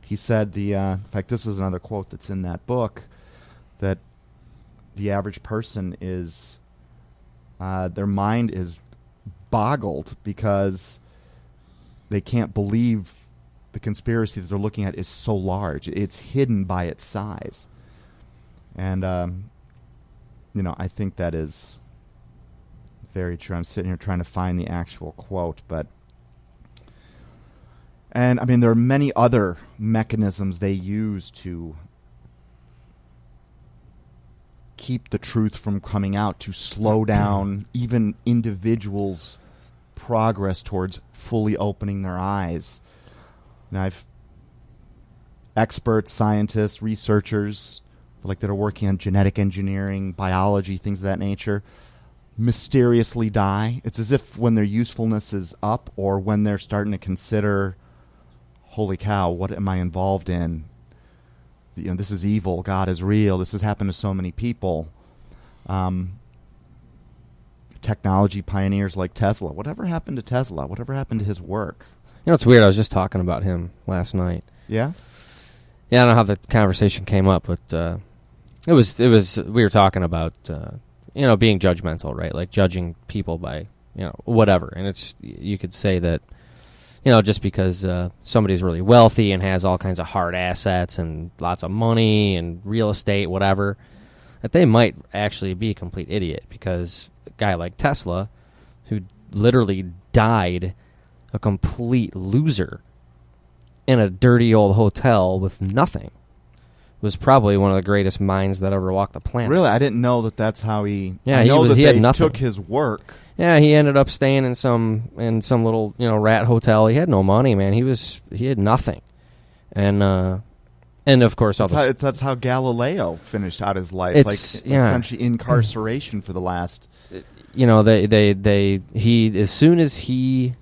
He said in fact, this is another quote that's in that book, that the average person is. Their mind is boggled because they can't believe the conspiracy that they're looking at is so large. It's hidden by its size. And, I think that is very true. I'm sitting here trying to find the actual quote. And, I mean, there are many other mechanisms they use to keep the truth from coming out, to slow down even individuals' progress towards fully opening their eyes. Now, I've experts, scientists, researchers that are working on genetic engineering, biology, things of that nature, mysteriously die. It's as if when their usefulness is up, or when they're starting to consider, holy cow, what am I involved in? This is evil. God is real. This has happened to so many people. Technology pioneers like Tesla. Whatever happened to Tesla? Whatever happened to his work? It's weird. I was just talking about him last night. Yeah? Yeah, I don't know how the conversation came up, but it was. We were talking about being judgmental, right? Like judging people by whatever. And you could say that just because somebody's really wealthy and has all kinds of hard assets and lots of money and real estate, whatever, that they might actually be a complete idiot, because a guy like Tesla, who literally died a complete loser in a dirty old hotel with nothing, was probably one of the greatest minds that ever walked the planet. Really? I didn't know that that's how he... Yeah, I know he that had they nothing. took his work. Yeah, he ended up staying in some little, rat hotel. He had no money, man. He had nothing. And of course, That's how Galileo finished out his life. Essentially incarceration for the last... he as soon as he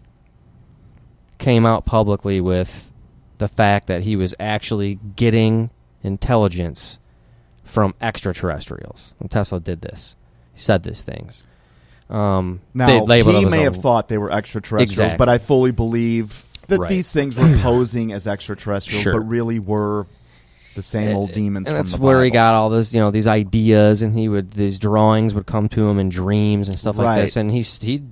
came out publicly with the fact that he was actually getting intelligence from extraterrestrials, and Tesla did this. He said these things. Now, he may have thought they were extraterrestrials, Exactly. but I fully believe that Right. these things were posing as extraterrestrials, Sure. but really were the same old demons and from that's the where he Bible. got all this, these ideas, and these drawings would come to him in dreams and stuff like Right. this. And he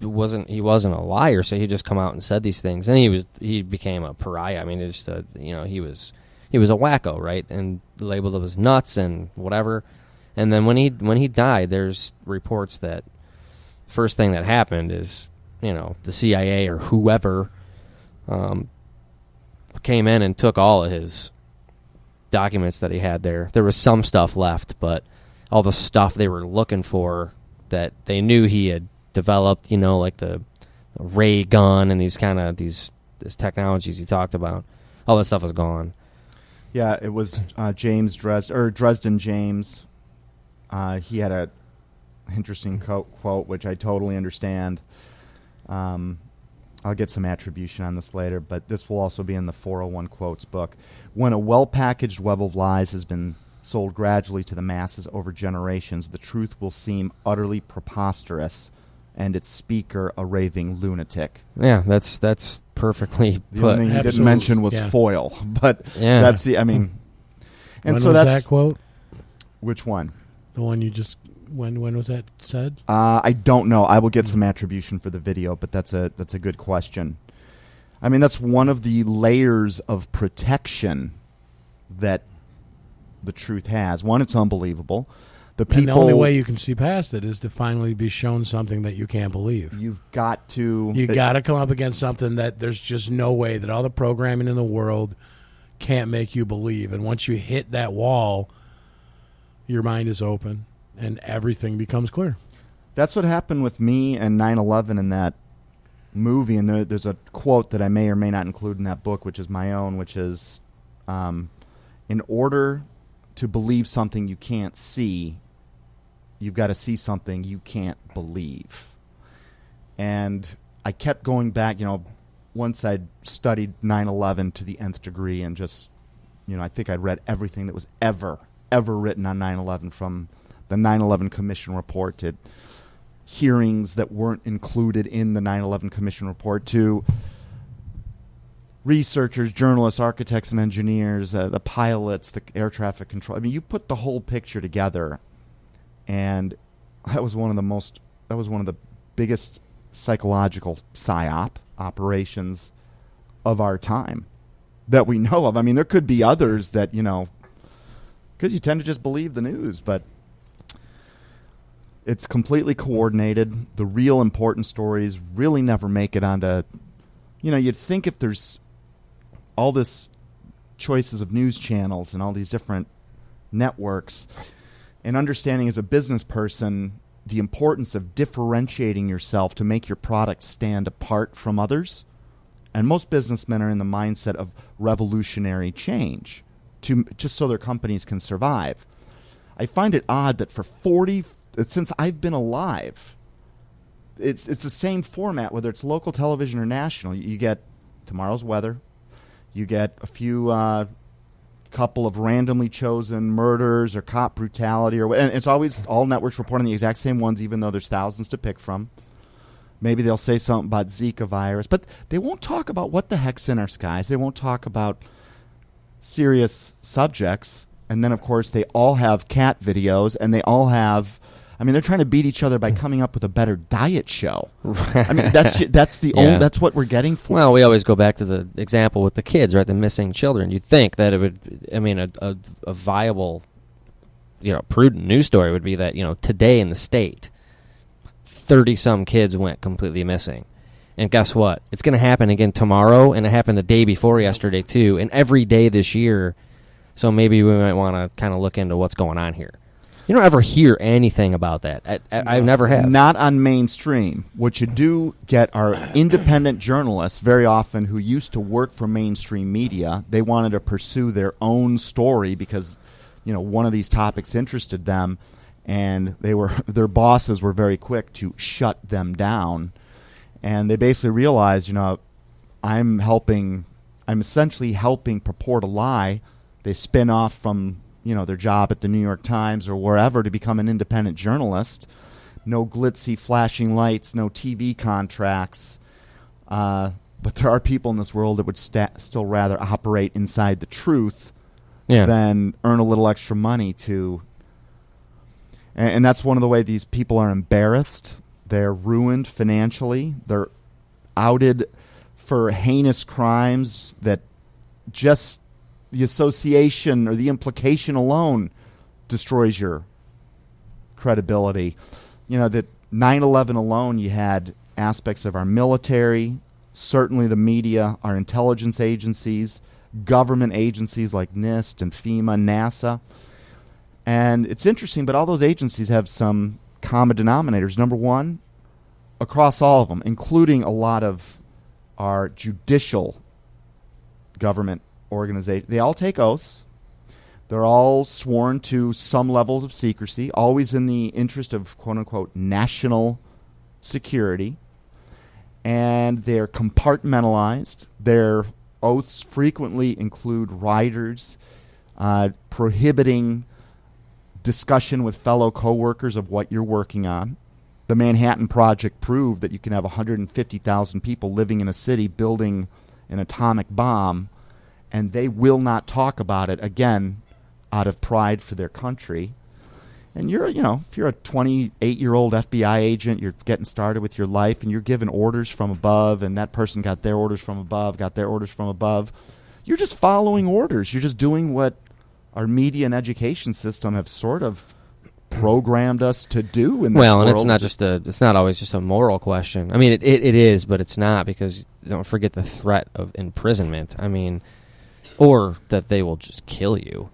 wasn't a liar, so he just come out and said these things. And he became a pariah. I mean, he was a wacko, right? And labeled as nuts and whatever. And then when he died, there's reports that first thing that happened is the CIA or whoever came in and took all of his documents that he had there. There was some stuff left, but all the stuff they were looking for that they knew he had developed, like the ray gun and these technologies he talked about, all that stuff was gone. Yeah, it was Dresden James. He had a interesting quote, which I totally understand. I'll get some attribution on this later, but this will also be in the 401 Quotes book. When a well-packaged web of lies has been sold gradually to the masses over generations, the truth will seem utterly preposterous, and its speaker a raving lunatic. Yeah, that's perfectly The put. only thing he didn't mention was foil, but Yeah. that's the. I mean, and When so was that's that quote? which one? The one you just... When was that said? I don't know. I will get some attribution for the video, but that's a good question. I mean, that's one of the layers of protection that the truth has. One, it's unbelievable. And the only way you can see past it is to finally be shown something that you can't believe. You've got to... You got to come up against something that there's just no way that all the programming in the world can't make you believe. And once you hit that wall, your mind is open and everything becomes clear. That's what happened with me and 9/11 in that movie. And there's a quote that I may or may not include in that book, which is my own, which is, in order to believe something you can't see, you've got to see something you can't believe. And I kept going back, once I'd studied 9/11 to the nth degree and just, I think I'd read everything that was ever written on 9/11, from the 9/11 Commission report to hearings that weren't included in the 9/11 Commission report to researchers, journalists, architects, and engineers, the pilots, the air traffic control. I mean, you put the whole picture together, and that was one of the biggest psychological psyop operations of our time that we know of. I mean, there could be others that, because you tend to just believe the news, but it's completely coordinated. The real important stories really never make it onto, you'd think if there's all this choices of news channels and all these different networks, and understanding as a business person the importance of differentiating yourself to make your product stand apart from others. And most businessmen are in the mindset of revolutionary change just so their companies can survive. I find it odd that since I've been alive, it's the same format, whether it's local television or national. You get tomorrow's weather, you get a few couple of randomly chosen murders or cop brutality, and it's always all networks reporting the exact same ones, even though there's thousands to pick from. Maybe they'll say something about Zika virus, but they won't talk about what the heck's in our skies. They won't talk about serious subjects. And then, of course, they all have cat videos, and they all have... I mean, they're trying to beat each other by coming up with a better diet show. I mean, that's the only, that's what we're getting for. Well, we always go back to the example with the kids, right? The missing children. You'd think that it would. I mean, a viable, prudent news story would be that today in the state, 30-some kids went completely missing. And guess what? It's going to happen again tomorrow, and it happened the day before yesterday, too, and every day this year. So maybe we might want to kind of look into what's going on here. You don't ever hear anything about that. I never have. Not on mainstream. What you do get are independent journalists, very often, who used to work for mainstream media. They wanted to pursue their own story because, one of these topics interested them, and their bosses were very quick to shut them down. And they basically realized, I'm essentially helping purport a lie. They spin off from their job at the New York Times or wherever to become an independent journalist. No glitzy flashing lights, no TV contracts. But there are people in this world that would still rather operate inside the truth than earn a little extra money to. And that's one of the ways these people are embarrassed. They're ruined financially. They're outed for heinous crimes that just the association or the implication alone destroys your credibility. That 9/11 alone, you had aspects of our military, certainly the media, our intelligence agencies, government agencies like NIST and FEMA, NASA. And it's interesting, but all those agencies have some common denominators. Number one, across all of them, including a lot of our judicial government organization, they all take oaths. They're all sworn to some levels of secrecy, always in the interest of quote-unquote national security. And they're compartmentalized. Their oaths frequently include riders prohibiting discussion with fellow coworkers of what you're working on. The Manhattan Project proved that you can have 150,000 people living in a city building an atomic bomb, and they will not talk about it again out of pride for their country. And you're, if you're a 28-year-old FBI agent, you're getting started with your life, and you're given orders from above, and that person got their orders from above, You're just following orders. You're just doing what our media and education system have sort of programmed us to do in this world. And it's not always just a moral question. I mean, it is, but it's not, because don't forget the threat of imprisonment. I mean, or that they will just kill you.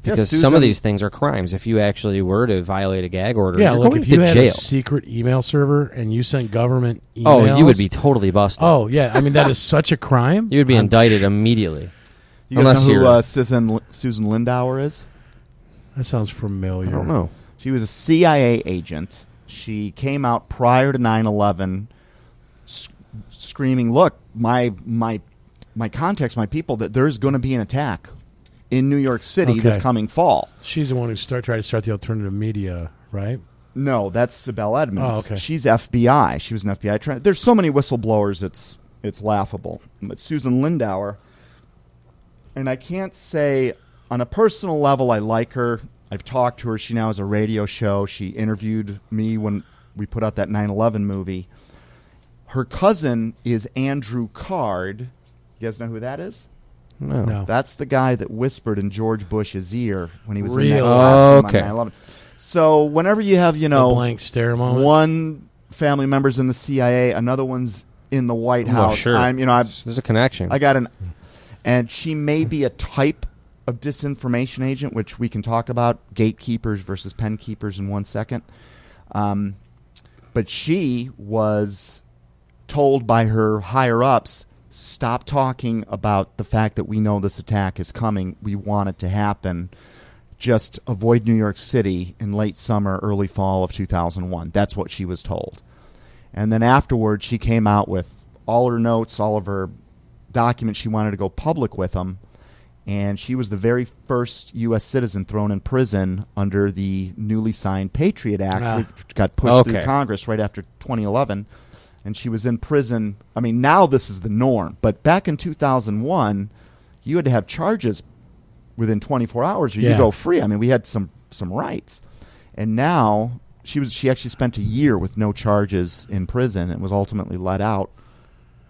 Because some of these things are crimes. If you actually were to violate a gag order, you're going if you to had jail. A secret email server and you sent government emails. Oh, you would be totally busted. Oh, yeah. I mean, that is such a crime. You would be indicted immediately. You guys know who Susan Lindauer is? That sounds familiar. I don't know. She was a CIA agent. She came out prior to 9/11 screaming, look, my contacts, my people, that there's going to be an attack in New York City this coming fall. She's the one who tried to start the alternative media, right? No, that's Sibel Edmonds. Oh, okay. She's FBI. She was an FBI. There's so many whistleblowers, it's laughable. But Susan Lindauer, and I can't say on a personal level I like her. I've talked to her. She now has a radio show. She interviewed me when we put out that 9/11 movie. Her cousin is Andrew Card. You guys know who that is? No. That's the guy that whispered in George Bush's ear when he was in that classroom on 9/11. So whenever you have, the blank stare moment. one family member's in the CIA, another one's in the White House. Sure. There's a connection. And she may be a type of disinformation agent, which we can talk about, gatekeepers versus pen keepers in 1 second. But she was told by her higher-ups, stop talking about the fact that we know this attack is coming. We want it to happen. Just avoid New York City in late summer, early fall of 2001. That's what she was told. And then afterwards, she came out with all her notes, all of her documents. She wanted to go public with them. And she was the very first U.S. citizen thrown in prison under the newly signed Patriot Act, which got pushed through Congress right after 2011. And she was in prison. I mean, now this is the norm. But back in 2001, you had to have charges within 24 hours or you go free. I mean, we had some rights. And now she actually spent a year with no charges in prison and was ultimately let out.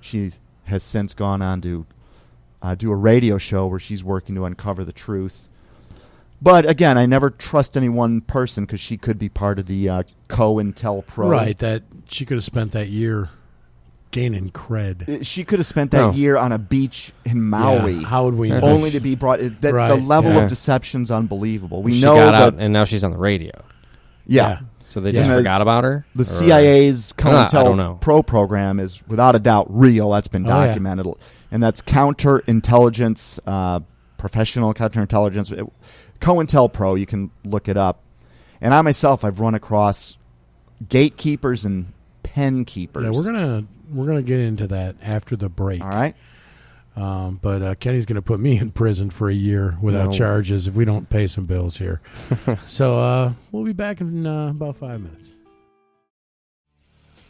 She has since gone on to do a radio show where she's working to uncover the truth. But again, I never trust any one person because she could be part of the COINTELPRO. Right, that she could have spent that year gaining cred. She could have spent that year on a beach in Maui. Yeah, how would we know? Only to be brought... The level of deception's unbelievable. She got out, and now she's on the radio. Yeah. So they just forgot about her? The CIA's COINTELPRO program is, without a doubt, real. That's been documented. And that's counterintelligence, professional counterintelligence. COINTELPRO, you can look it up. And I myself, I've run across gatekeepers and pen keepers. Yeah, we're gonna get into that after the break. All right. But Kenny's going to put me in prison for a year without charges if we don't pay some bills here. So we'll be back in about 5 minutes.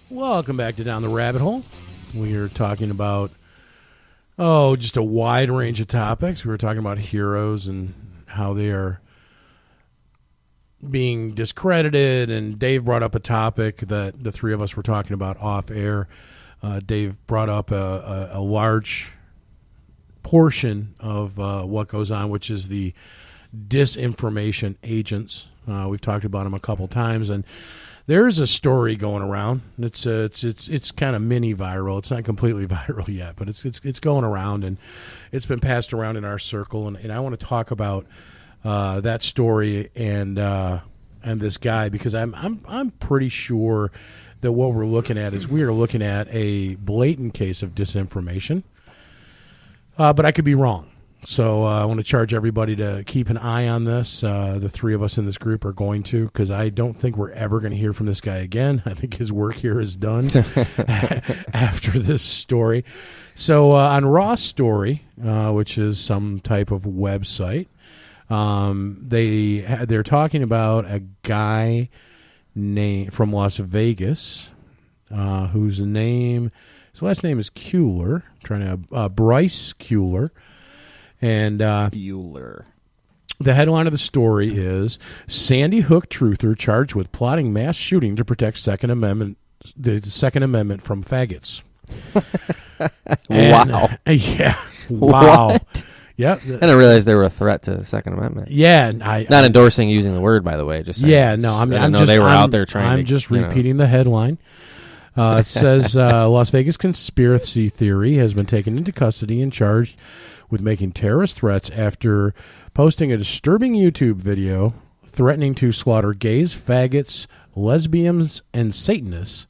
Welcome back to Down the Rabbit Hole. We are talking about, just a wide range of topics. We were talking about heroes and how they are being discredited, and Dave brought up a topic that the three of us were talking about off air. Dave brought up a large portion of what goes on, which is the disinformation agents. We've talked about them a couple times, and there's a story going around. It's kind of mini viral. It's not completely viral yet, but it's going around, and it's been passed around in our circle. And I want to talk about that story and this guy, because I'm pretty sure that what we're looking at is we are looking at a blatant case of disinformation. But I could be wrong. So I want to charge everybody to keep an eye on this. The three of us in this group are going to, because I don't think we're ever going to hear from this guy again. I think his work here is done after this story. So on Raw Story, which is some type of website, they're talking about a guy from Las Vegas whose name... His last name is Kuehler, Bryce Kuehler. And Bueller. The headline of the story is Sandy Hook truther charged with plotting mass shooting to protect the Second Amendment from faggots. Wow. Yeah. Wow. What? Yep. I didn't realize they were a threat to the Second Amendment. Yeah. Not endorsing using the word, by the way. Just saying. Yeah, no. I'm out there trying I'm just repeating the headline. It says Las Vegas conspiracy theory has been taken into custody and charged with making terrorist threats after posting a disturbing YouTube video threatening to slaughter gays, faggots, lesbians, and Satanists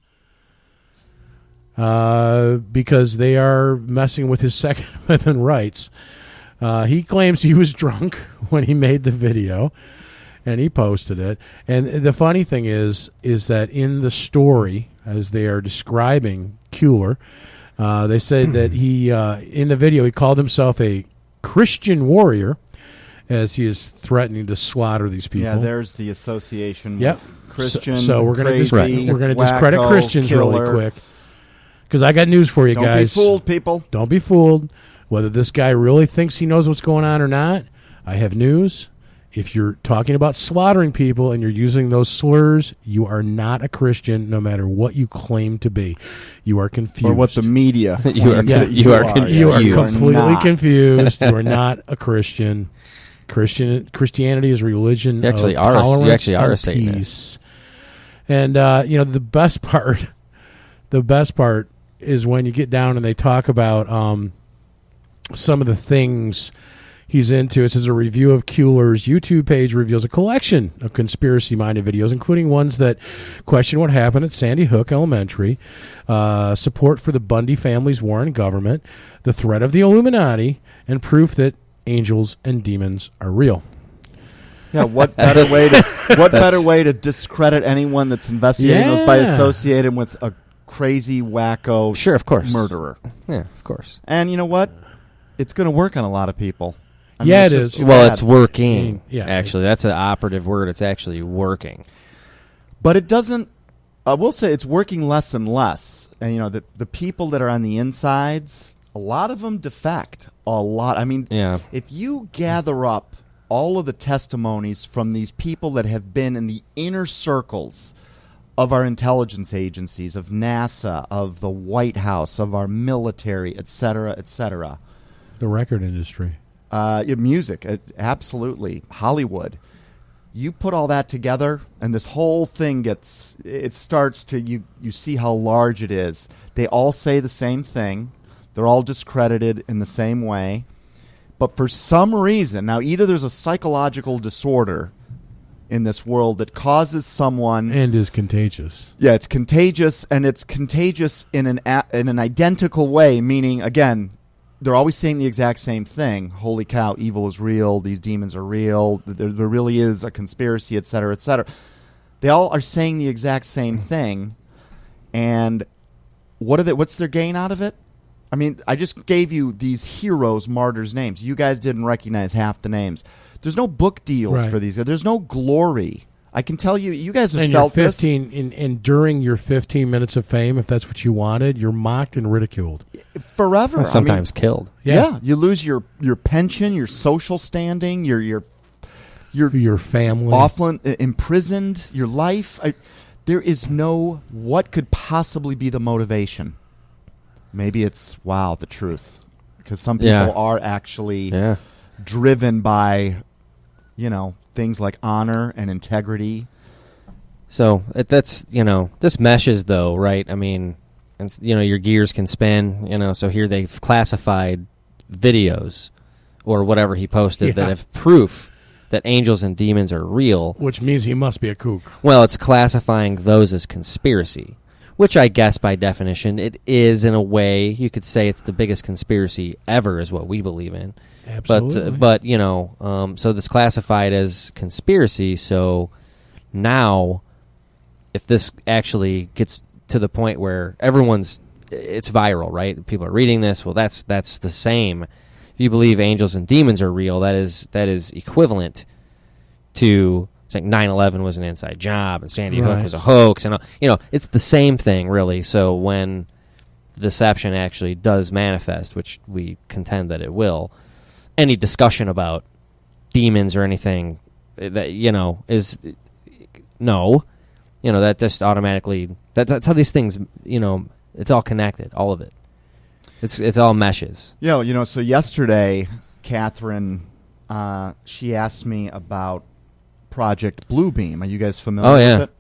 because they are messing with his Second Amendment rights. He claims he was drunk when he made the video, and he posted it. And the funny thing is that in the story, as they are describing Kuehler, they said that he, in the video, he called himself a Christian warrior as he is threatening to slaughter these people. Yeah, there's the association with Christian. So we're going to discredit wacko, Christians killer. really quick, because I got news for you guys. Don't be fooled, people. Don't be fooled. Whether this guy really thinks he knows what's going on or not, I have news. If you're talking about slaughtering people and you're using those slurs, you are not a Christian, no matter what you claim to be. You are confused. Or what the media. You are confused. You are completely confused. You are not a Christian. Christianity is a religion of tolerance you actually are and a Satanist. peace. And the best part is when you get down and they talk about some of the things he's into. It says a review of Kuehler's YouTube page reveals a collection of conspiracy-minded videos, including ones that question what happened at Sandy Hook Elementary, support for the Bundy family's war on government, the threat of the Illuminati, and proof that angels and demons are real. Yeah, what better way to discredit anyone that's investigating those by associating with a crazy wacko sure, of course. murderer. Yeah, of course. And you know what? It's going to work on a lot of people. It is. Well, it's working. Yeah, actually, that's an operative word. It's actually working. But it doesn't. I will say it's working less and less. And the people that are on the insides, a lot of them defect. A lot. I mean, if you gather up all of the testimonies from these people that have been in the inner circles of our intelligence agencies, of NASA, of the White House, of our military, et cetera, et cetera. The record industry. Music, absolutely. Hollywood. You put all that together, and this whole thing starts to, you see how large it is. They all say the same thing. They're all discredited in the same way. But for some reason, now either there's a psychological disorder in this world that causes someone... And is contagious. Yeah, it's contagious, and it's contagious in an identical way, meaning, again, they're always saying the exact same thing. Holy cow, evil is real, these demons are real, there really is a conspiracy, et cetera, et cetera. They all are saying the exact same thing, and what's their gain out of it? I mean, I just gave you these heroes, martyrs' names. You guys didn't recognize half the names. There's no book deals for these guys. There's no glory. I can tell you, you guys have and felt this. And during your 15 minutes of fame, if that's what you wanted, you're mocked and ridiculed. Forever. Sometimes killed. Yeah. You lose your pension, your social standing, your family. Often imprisoned, your life. There is no, what could possibly be the motivation? Maybe it's, the truth. Because some people are actually driven by, things like honor and integrity. So that's, this meshes though, right? I mean, your gears can spin, so here they've classified videos or whatever he posted that have proof that angels and demons are real. Which means he must be a kook. Well, it's classifying those as conspiracy. Which I guess by definition it is in a way. You could say it's the biggest conspiracy ever is what we believe in. Absolutely. But so this classified as conspiracy. So now, if this actually gets to the point where it's viral, right? People are reading this. Well, that's the same. If you believe angels and demons are real, that is equivalent to... It's like 9/11 was an inside job, and Sandy Hook was a hoax, and it's the same thing, really. So when the deception actually does manifest, which we contend that it will, any discussion about demons or anything that is no, that just automatically that's how these things, it's all connected, all of it. It's all meshes. Yeah, so yesterday, Catherine, she asked me about Project Bluebeam. Are you guys familiar with it?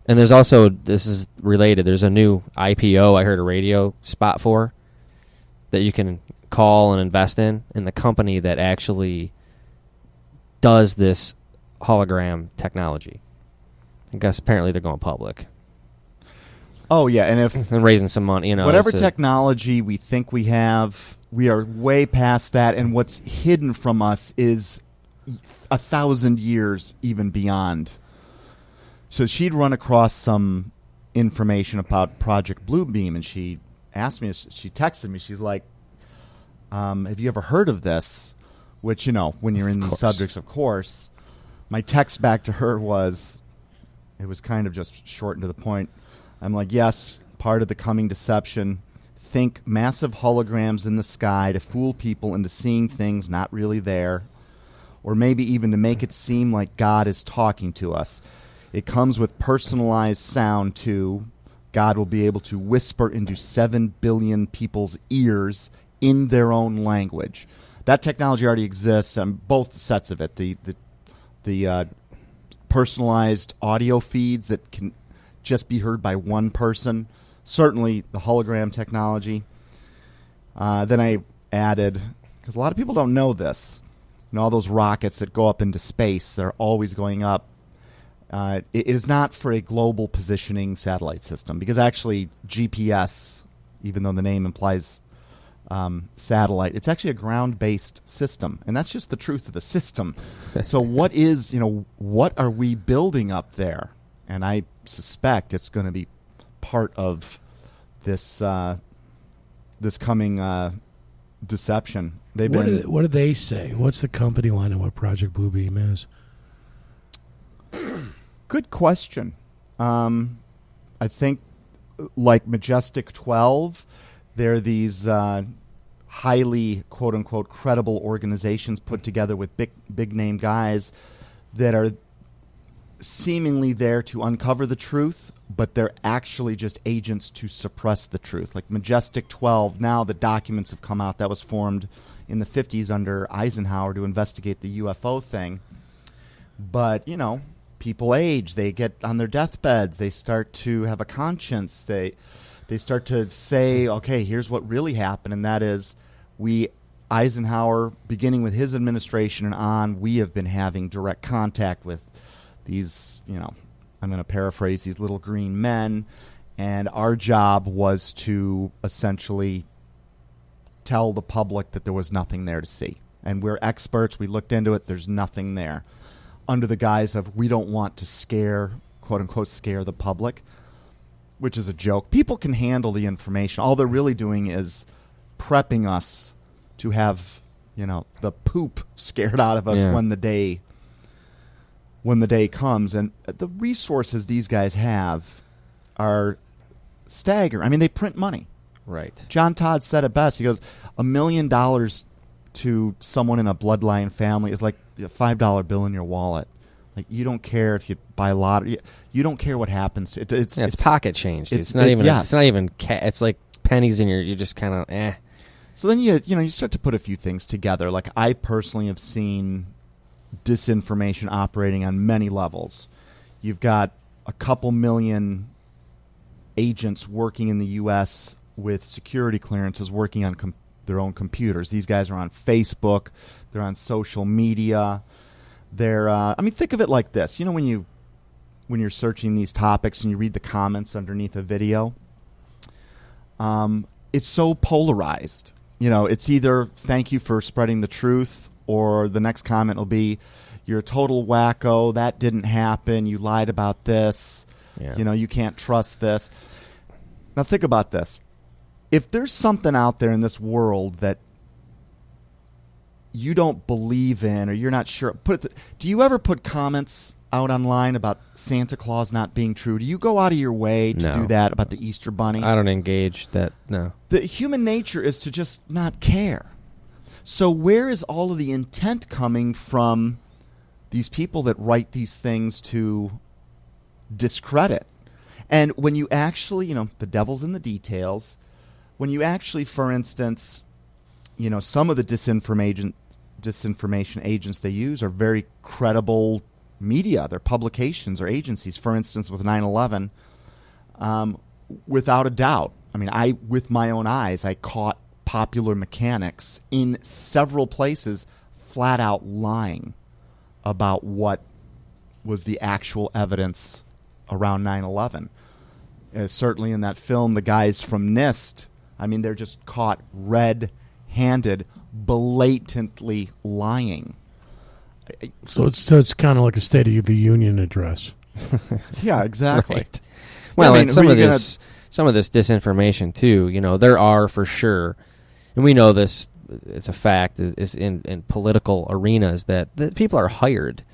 And there's also, this is related, there's a new IPO I heard a radio spot for that you can call and invest in the company that actually does this hologram technology. I guess apparently they're going public. Oh, yeah, and raising some money, whatever technology we think we have, we are way past that, and what's hidden from us is 1,000 years even beyond. So she'd run across some information about Project Bluebeam, and she asked me, she texted me, she's like, have you ever heard of this? Which, when you're in these subjects, of course. My text back to her was kind of just short and to the point. I'm like, yes, part of the coming deception. Think massive holograms in the sky to fool people into seeing things not really there. Or maybe even to make it seem like God is talking to us. It comes with personalized sound, too. God will be able to whisper into 7 billion people's ears in their own language. That technology already exists on both sets of it. The personalized audio feeds that can just be heard by one person. Certainly the hologram technology. Then I added, because a lot of people don't know this, all those rockets that go up into space, they're always going up. It is not for a global positioning satellite system, because actually GPS, even though the name implies satellite, it's actually a ground-based system, and that's just the truth of the system. So what are we building up there? And I suspect it's going to be part of this this coming deception. What do they say? What's the company line and what Project Bluebeam is? Good question. I think like Majestic 12, there are these highly, quote-unquote, credible organizations put together with big-name guys that are seemingly there to uncover the truth, but they're actually just agents to suppress the truth. Like Majestic 12, now the documents have come out that was formed in the 50s under Eisenhower to investigate the UFO thing. But, you know, people age. They get on their deathbeds. They start to have a conscience. They start to say, okay, here's what really happened, and that is Eisenhower, beginning with his administration and on, we have been having direct contact with these, you know, I'm going to paraphrase, these little green men, and our job was to essentially tell the public that there was nothing there to see. And we're experts. We looked into it. There's nothing there. Under the guise of we don't want to scare, quote-unquote, scare the public, which is a joke. People can handle the information. All they're really doing is prepping us to have, you know, the poop scared out of us when the day comes. And the resources these guys have are staggering. I mean, they print money. Right. John Todd said it best. He goes, $1 million to someone in a bloodline family is like a $5 bill in your wallet. Like, you don't care if you buy lottery. You don't care what happens to it. It's pocket change. Dude. It's not even. It's not even. It's like pennies in your. You just kind of eh. So then you start to put a few things together. Like, I personally have seen disinformation operating on many levels. You've got a couple million agents working in the U.S. with security clearances, working on their own computers. These guys are on Facebook. They're on social media. They're. I mean, think of it like this. You know, when you're searching these topics and you read the comments underneath a video, it's so polarized. You know, it's either thank you for spreading the truth, or the next comment will be, you're a total wacko, that didn't happen, you lied about this, you know, you can't trust this. Now think about this. If there's something out there in this world that you don't believe in or you're not sure, do you ever put comments out online about Santa Claus not being true? Do you go out of your way to do that about the Easter Bunny? I don't engage that, no. The human nature is to just not care. So where is all of the intent coming from these people that write these things to discredit? And when you actually, you know, the devil's in the details, when you actually, for instance, you know, some of the disinformation agents they use are very credible media, their publications or agencies. For instance, with 9/11, without a doubt, I mean, with my own eyes, I caught Popular Mechanics in several places flat out lying about what was the actual evidence around 9/11. Certainly in that film, the guys from NIST, I mean, they're just caught red-handed, blatantly lying. So it's kind of like a State of the Union address. Yeah, exactly. Right. Well, I mean, and some of this disinformation too. You know, there are for sure, and we know this. It's a fact. Is in political arenas that people are hired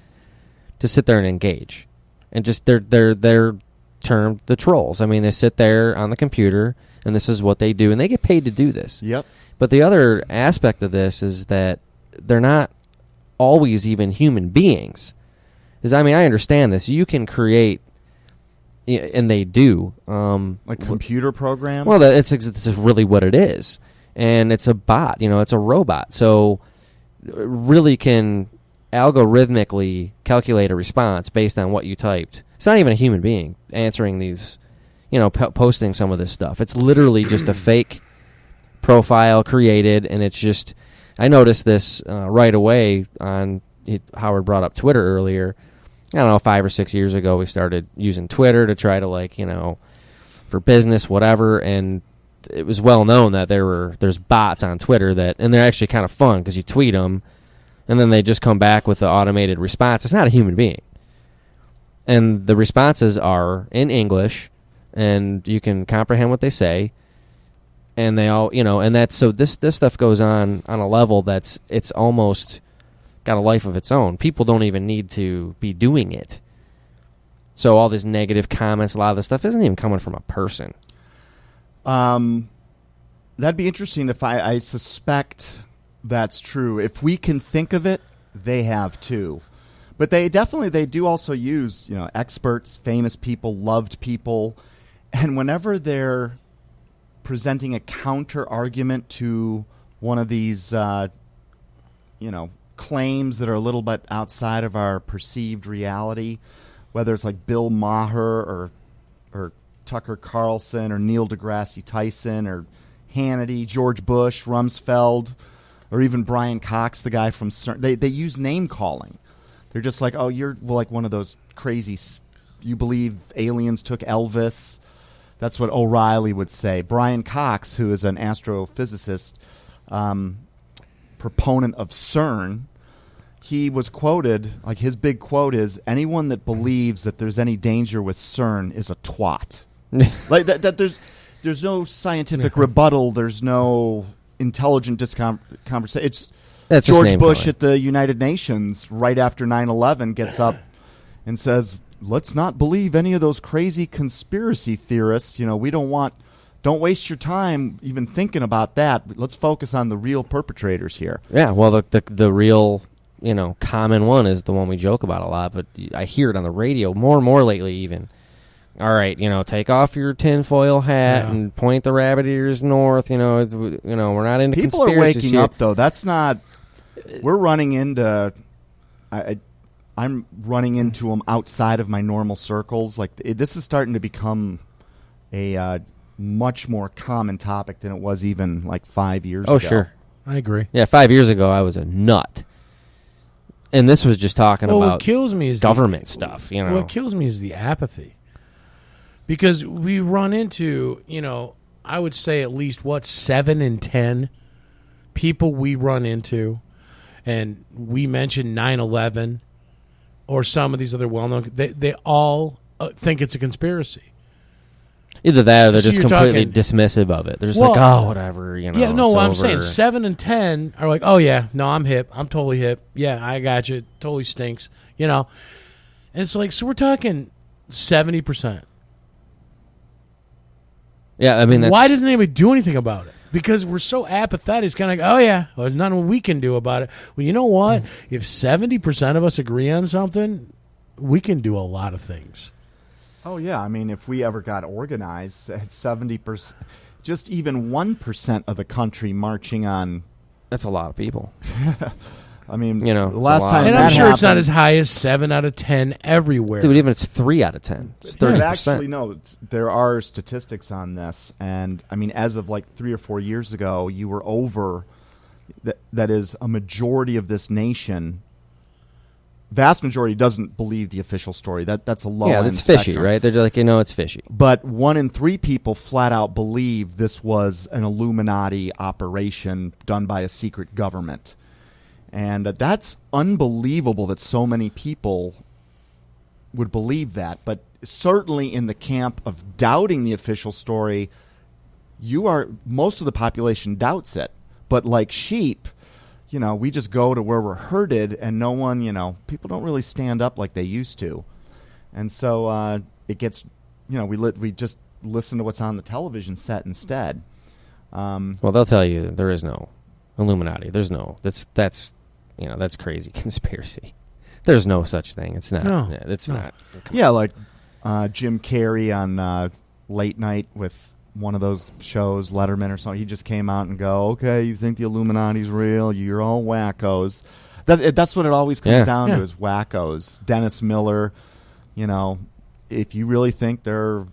to sit there and engage, and just they're termed the trolls. I mean, they sit there on the computer, and this is what they do, and they get paid to do this. Yep. But the other aspect of this is that they're not always even human beings. Because, I mean, I understand this. You can create, and they do. Like computer programs? Well, it's really what it is. And it's a bot. You know, it's a robot. So it really can algorithmically calculate a response based on what you typed. It's not even a human being answering these, you know, posting some of this stuff. It's literally just a fake profile created, and it's just, I noticed this right away on, Howard brought up Twitter earlier. I don't know, 5 or 6 years ago we started using Twitter to try to, like, you know, for business, whatever, and it was well known that there's bots on Twitter that, and they're actually kind of fun because you tweet them, and then they just come back with the automated response. It's not a human being. And the responses are in English, and you can comprehend what they say, and they all, you know, and that's, so this stuff goes on a level it's almost got a life of its own. People don't even need to be doing it. So all these negative comments, a lot of this stuff isn't even coming from a person. That'd be interesting if I suspect that's true. If we can think of it, they have too. But they do also use, experts, famous people, loved people. And whenever they're presenting a counter argument to one of these, claims that are a little bit outside of our perceived reality, whether it's like Bill Maher or Tucker Carlson or Neil deGrasse Tyson or Hannity, George Bush, Rumsfeld, or even Brian Cox, the guy from CERN, they use name calling. They're just like, oh, you're like one of those crazy, you believe aliens took Elvis. That's what O'Reilly would say. Brian Cox, who is an astrophysicist, proponent of CERN, he was quoted, like his big quote is, anyone that believes that there's any danger with CERN is a twat. Like that there's no scientific rebuttal, there's no intelligent conversation. It's George Bush at the United Nations right after 9/11 gets up and says, let's not believe any of those crazy conspiracy theorists. We don't waste your time even thinking about that. Let's focus on the real perpetrators here. Yeah, well, the real, common one is the one we joke about a lot, but I hear it on the radio more and more lately even. All right, take off your tinfoil hat and point the rabbit ears north. We're not into people conspiracies. People are waking here. up, though. That's not... We're running into... I'm running into them outside of my normal circles. Like this is starting to become a much more common topic than it was even like 5 years ago. Oh, sure. I agree. Yeah, 5 years ago I was a nut. And this was just talking about what kills me is government stuff. What kills me is the apathy. Because we run into, I would say at least, 7 in 10 people we run into, and we mentioned 9/11 or some of these other well-known, they all think it's a conspiracy. Either that or they're just completely dismissive of it. They're just like, oh, whatever, Yeah, no, I'm saying 7 and 10 are like, oh, yeah, no, I'm hip. I'm totally hip. Yeah, I got you. It totally stinks, And it's like, so we're talking 70%. Yeah, I mean, why doesn't anybody do anything about it? Because we're so apathetic. It's kind of like, oh, yeah, well, there's nothing we can do about it. Well, you know what? If 70% of us agree on something, we can do a lot of things. Oh, yeah. I mean, if we ever got organized at 70%, just even 1% of the country marching on... That's a lot of people. I mean, last time and that I'm sure happened, it's not as high as 7 out of 10 everywhere. Dude, even it's 3 out of 10. It's 30%. Actually, no, there are statistics on this. And, I mean, as of like 3 or 4 years ago, you were over... That is a majority of this nation... Vast majority doesn't believe the official story. That's a low end. Yeah, that's fishy, spectrum. right? They're like, it's fishy. But 1 in 3 people flat out believe this was an Illuminati operation done by a secret government. And that's unbelievable that so many people would believe that. But certainly in the camp of doubting the official story, most of the population doubts it. But like sheep... we just go to where we're herded, and no one, people don't really stand up like they used to. And so it gets, we just listen to what's on the television set instead. Well, they'll tell you there is no Illuminati. There's no, that's crazy conspiracy. There's no such thing. It's not. No. It's not. Yeah, like Jim Carrey on Late Night with one of those shows, Letterman or something. He just came out and go, okay, you think the Illuminati's real? You're all wackos. That's what it always comes down to is wackos. Dennis Miller, if you really think they're,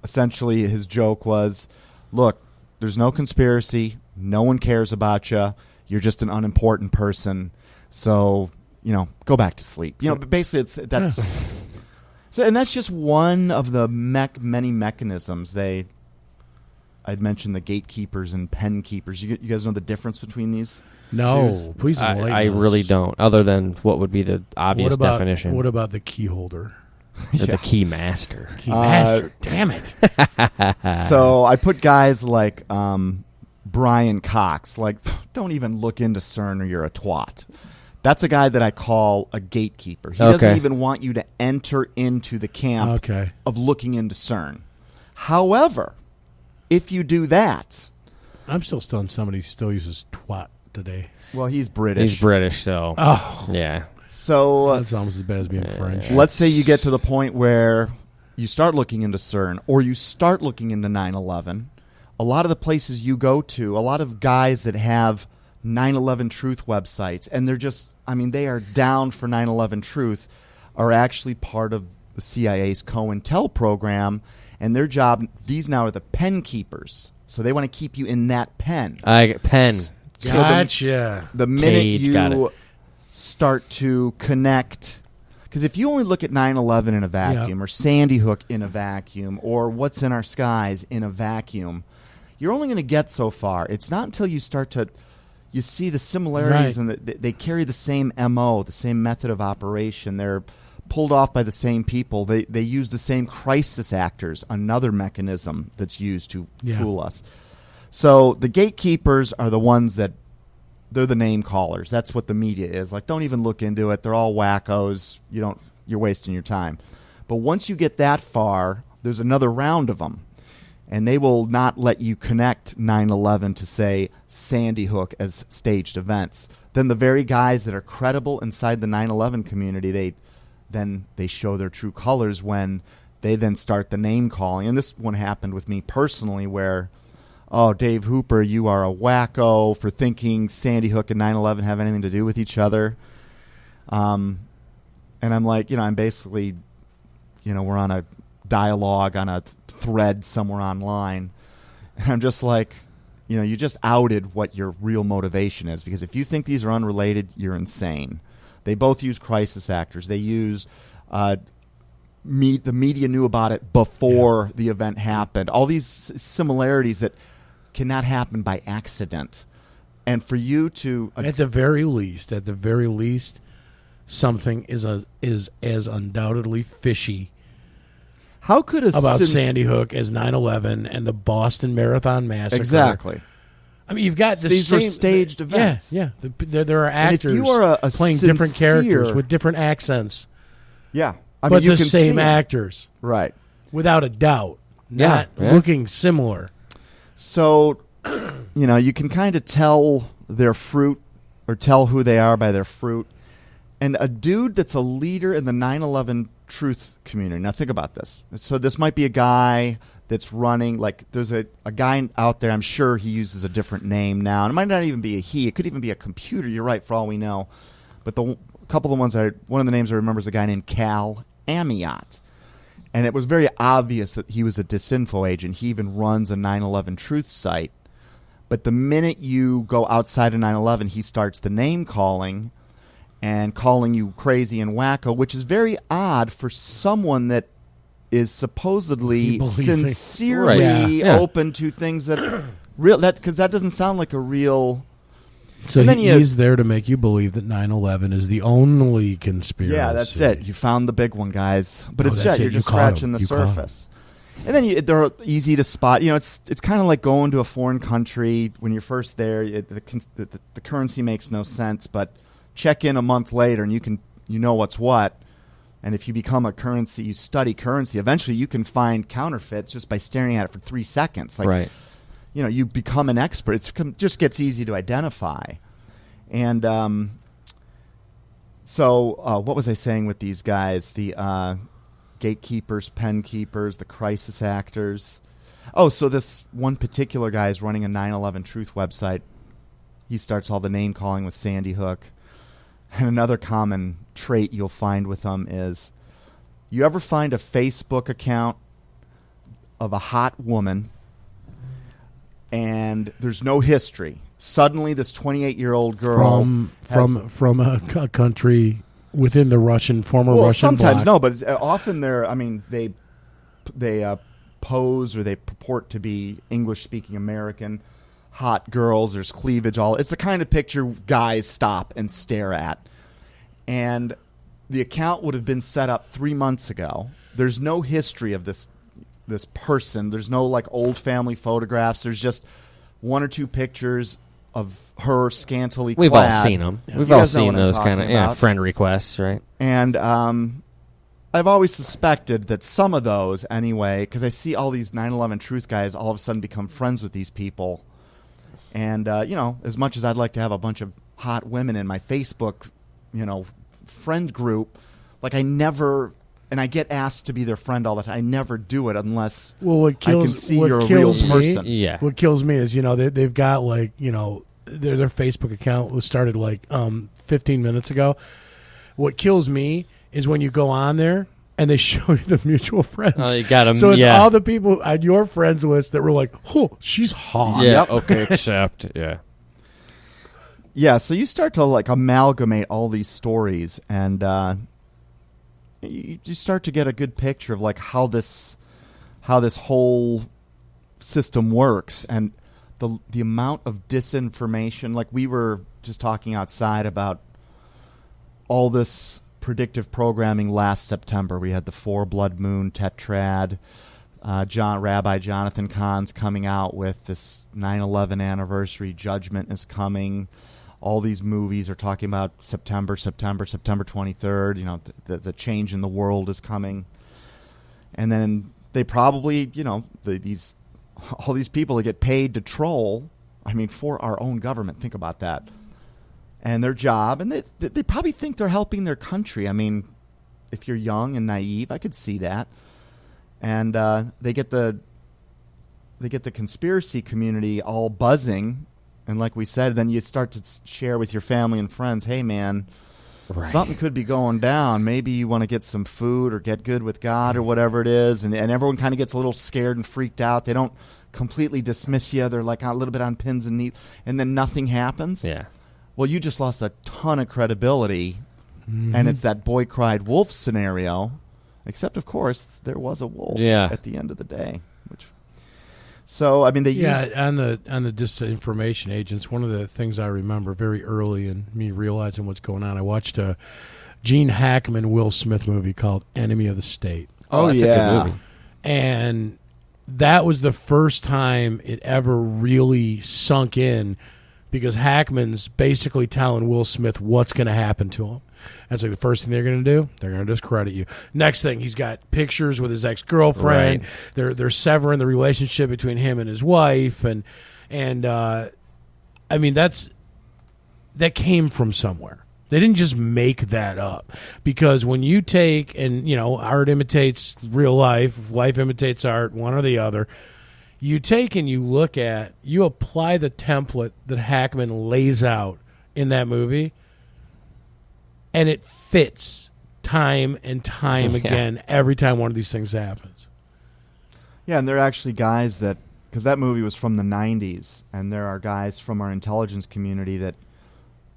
essentially his joke was, look, there's no conspiracy. No one cares about you. You're just an unimportant person. So, go back to sleep. But basically that's... So, and that's just one of the many mechanisms. I'd mentioned the gatekeepers and pen keepers. You guys know the difference between these? No, dudes? Please enlighten I us. really don't, other than what would be the obvious definition. What about the key holder? The key master. Key master. Damn it. So I put guys like Brian Cox, like, don't even look into CERN or you're a twat. That's a guy that I call a gatekeeper. He doesn't even want you to enter into the camp of looking into CERN. However, if you do that, I'm still stunned somebody still uses twat today. well, he's British. He's British, so yeah. So That's almost as bad as being French. let's say you get to the point where you start looking into CERN or you start looking into 9/11. A lot of the places you go to, a lot of guys that have 9/11 Truth websites, and they're just, they are down for 9/11 Truth, are actually part of the CIA's COINTEL program, and their job, these now are the pen keepers. So they want to keep you in that pen. Pen. So Gotcha. the minute Cage, got you it. start to connect, because if you only look at 9/11 in a vacuum, or Sandy Hook in a vacuum, or What's in Our Skies in a vacuum, you're only going to get so far. It's not until you start to, you see the similarities, Right. and they carry the same MO, the same method of operation. They're pulled off by the same people. They use the same crisis actors, another mechanism that's used to fool us. So the gatekeepers are the ones that, they're the name callers. That's what the media is. Like, don't even look into it. They're all wackos. You're wasting your time. But once you get that far, there's another round of them. And they will not let you connect 9/11 to, say, Sandy Hook as staged events. Then the very guys that are credible inside the 9/11 community, they show their true colors when they then start the name calling. And this one happened with me personally where, oh, Dave Hooper, you are a wacko for thinking Sandy Hook and 9/11 have anything to do with each other. And I'm like, I'm basically, we're on a dialogue on a thread somewhere online. And I'm just like, you just outed what your real motivation is, because if you think these are unrelated, you're insane. They both use crisis actors. They use the media knew about it before the event happened. All these similarities that cannot happen by accident. And for you to At the very least, something is as undoubtedly fishy how could about Sandy Hook as 9/11 and the Boston Marathon Massacre. Exactly. You've got the These same, are staged events. Yeah. There are And if actors you are a playing different sincere- characters with different accents, Yeah. but you the can same see 'em. actors, Right. without a doubt, not Yeah. looking similar. So, you can kind of tell their fruit or tell who they are by their fruit. And a dude that's a leader in the 9/11 Truth community. Now, think about this. So this might be a guy that's running, like there's a guy out there, I'm sure he uses a different name now. And it might not even be a he. It could even be a computer. You're right, for all we know. But a couple of the ones, one of the names I remember is a guy named Cal Amiot. And it was very obvious that he was a disinfo agent. He even runs a 9/11 Truth site. But the minute you go outside of 9/11, he starts the name calling and calling you crazy and wacko, which is very odd for someone that is supposedly sincerely Right. Yeah. open to things that real, that because that doesn't sound like a real. So And then he's there to make you believe that 9/11 is the only conspiracy. Yeah, that's it. You found the big one, guys. But it's that's you're it. just You caught scratching him. the You caught him. surface. And then they're easy to spot. It's kind of like going to a foreign country. When you're first there, the currency makes no sense, but check in a month later and you know what's what. And if you become you study currency, eventually you can find counterfeits just by staring at it for 3 seconds. Like, Right. You become an expert. It just gets easy to identify. And so what was I saying with these guys? The gatekeepers, pen keepers, the crisis actors. Oh, so this one particular guy is running a 9/11 Truth website. He starts all the name calling with Sandy Hook. And another common trait you'll find with them is, you ever find a Facebook account of a hot woman and there's no history? Suddenly this 28-year-old girl from a country within the former Russian sometimes bloc. no, but often they pose or they purport to be English-speaking American hot girls. There's cleavage. It's the kind of picture guys stop and stare at. And the account would have been set up 3 months ago. There's no history of this person. There's no like old family photographs. There's just one or two pictures of her scantily clad. We've all seen them. Yeah. We've You all guys know seen what I'm those kind of talking about. friend requests, right? And I've always suspected that some of those, anyway, because I see all these 9/11 truth guys all of a sudden become friends with these people. And, as much as I'd like to have a bunch of hot women in my Facebook, friend group, like I never, and I get asked to be their friend all the time. I never do it unless I can see you're a real person. Yeah. What kills me is, they've got their Facebook account was started 15 minutes ago. What kills me is when you go on there and they show you the mutual friends. Oh, you got them. So it's all the people on your friends list that were like, "Oh, she's hot." Yeah. Yep. Okay. Accept. Yeah. Yeah. So you start to amalgamate all these stories, and you start to get a good picture of how this whole system works, and the amount of disinformation. Like we were just talking outside about all this predictive programming last September. We had the 4 blood moon tetrad. Rabbi Jonathan Cahn's coming out with this 9/11 anniversary. Judgment is coming. All these movies are talking about September 23rd. The change in the world is coming. And then they probably, all these people that get paid to troll, for our own government. Think about that. And their job, and they probably think they're helping their country. If you're young and naive, I could see that. And they get the conspiracy community all buzzing, and like we said, then you start to share with your family and friends, "Hey, man, something could be going down. Maybe you want to get some food or get good with God or whatever it is." And everyone kind of gets a little scared and freaked out. They don't completely dismiss you. They're a little bit on pins and needles, and then nothing happens. Yeah. Well, you just lost a ton of credibility, and it's that boy cried wolf scenario, except, of course, there was a wolf at the end of the day. They use... on the disinformation agents, one of the things I remember very early in me realizing what's going on, I watched a Gene Hackman, Will Smith movie called Enemy of the State. Oh, that's a good movie. And that was the first time it ever really sunk in, because Hackman's basically telling Will Smith what's going to happen to him. That's the first thing they're going to do. They're going to discredit you. Next thing, he's got pictures with his ex-girlfriend. Right. They're severing the relationship between him and his wife, and that came from somewhere. They didn't just make that up, because when you take art imitates real life, life imitates art, one or the other. You take and you apply the template that Hackman lays out in that movie, and it fits time and time again every time one of these things happens. Yeah, and there are actually guys that, because that movie was from the 90s, and there are guys from our intelligence community that,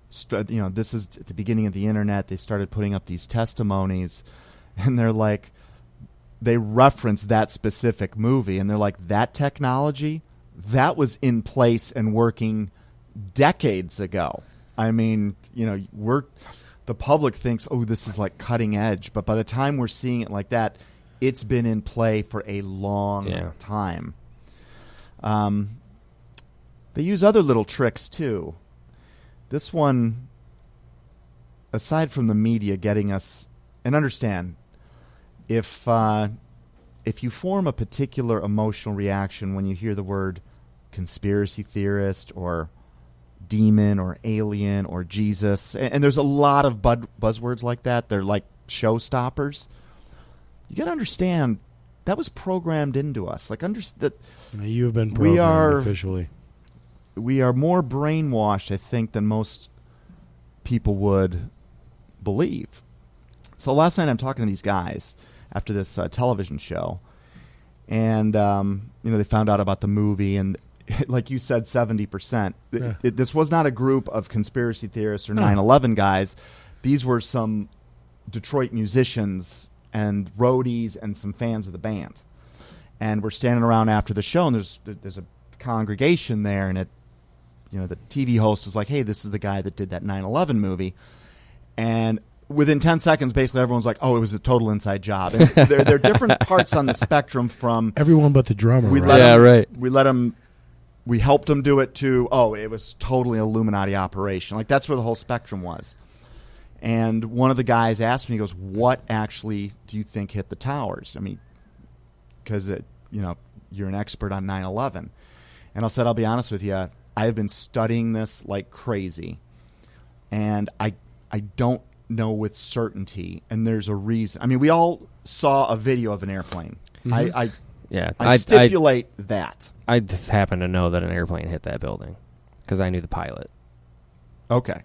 this is at the beginning of the internet, they started putting up these testimonies, and they're like, they reference that specific movie, and they're like, that technology, that was in place and working decades ago. The public thinks, oh, this is cutting edge, but by the time we're seeing it like that, it's been in play for a long time. They use other little tricks too. This one, aside from the media getting us, and understand, if you form a particular emotional reaction when you hear the word conspiracy theorist or demon or alien or Jesus, and there's a lot of buzzwords like that, they're like showstoppers, you got to understand that was programmed into us. You've been programmed officially. We are more brainwashed, I think, than most people would believe. So last night I'm talking to these guys after this television show, and they found out about the movie, and like you said, 70%. Yeah. This was not a group of conspiracy theorists or 9/11 guys. These were some Detroit musicians and roadies and some fans of the band. And we're standing around after the show, and there's a congregation there, and the TV host is like, "Hey, this is the guy that did that 9/11 movie," and within 10 seconds, basically everyone's like, "Oh, it was a total inside job." And there are different parts on the spectrum from everyone but the drummer. We helped them do it to, oh, it was totally an Illuminati operation. Like, that's where the whole spectrum was. And one of the guys asked me, he goes, "What actually do you think hit the towers?" I mean, because you're an expert on 9/11. And I said, I'll be honest with you, I have been studying this like crazy, and I don't know with certainty, and there's a reason. I mean, we all saw a video of an airplane. Mm-hmm. I stipulate that. I happen to know that an airplane hit that building because I knew the pilot. Okay.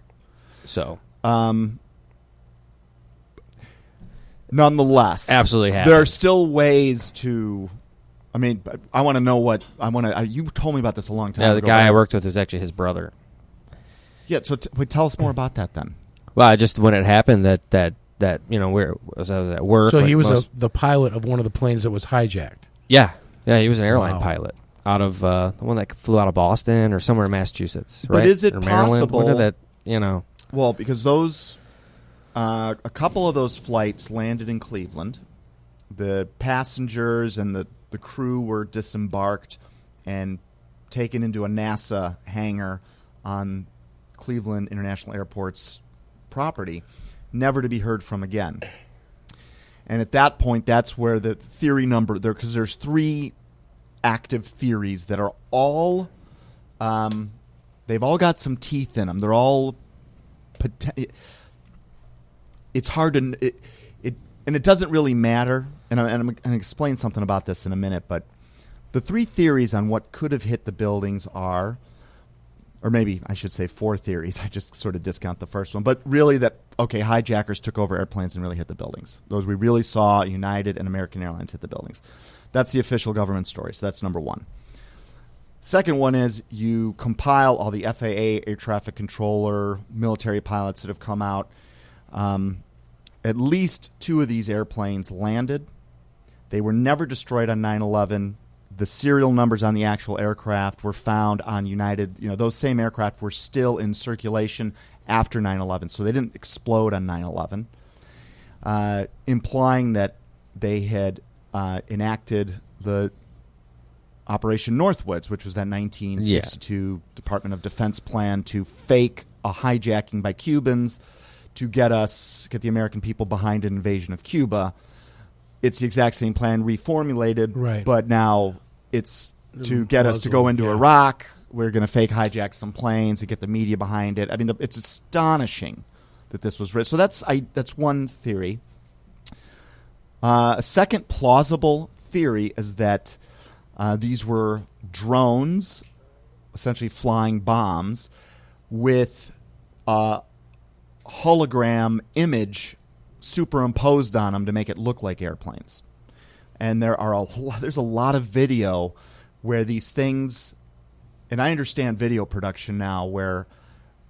So. Nonetheless, absolutely happened. There are still ways to. I mean, I want to know what I want to. You told me about this a long time ago. Yeah, the guy I worked with was actually his brother. Yeah, so tell us more about that then. Well, I just when it happened that where I was at work. So he was the pilot of one of the planes that was hijacked. Yeah, he was an airline pilot out of the one that flew out of Boston or somewhere in Massachusetts. But right? is it or Maryland? possible that Well, because those. A couple of those flights landed in Cleveland. The passengers and the crew were disembarked and taken into a NASA hangar on Cleveland International Airport's property, never to be heard from again. And at that point, that's where the theory number there, because there's 3 active theories that are all, they've all got some teeth in them. They're all. It's hard to and it doesn't really matter. And I'm going to explain something about this in a minute. But the 3 theories on what could have hit the buildings are, or maybe I should say 4 theories. I just sort of discount the first one. But really hijackers took over airplanes and really hit the buildings. Those we really saw United and American Airlines hit the buildings. That's the official government story. So that's number 1. Second one is you compile all the FAA, air traffic controller, military pilots that have come out. At least 2 of these airplanes landed. They were never destroyed on 9/11. The serial numbers on the actual aircraft were found on United. Those same aircraft were still in circulation after 9/11, so they didn't explode on 9/11, implying that they had enacted the Operation Northwoods, which was that 1962 Department of Defense plan to fake a hijacking by Cubans to get the American people behind an invasion of Cuba. It's the exact same plan reformulated, right. But now it's to get us to go into Iraq. We're going to fake hijack some planes to get the media behind it. I mean, it's astonishing that this was written. So that's one theory. A second plausible theory is that these were drones, essentially flying bombs, with hologram image superimposed on them to make it look like airplanes. And there's a lot of video where these things, and I understand video production now, where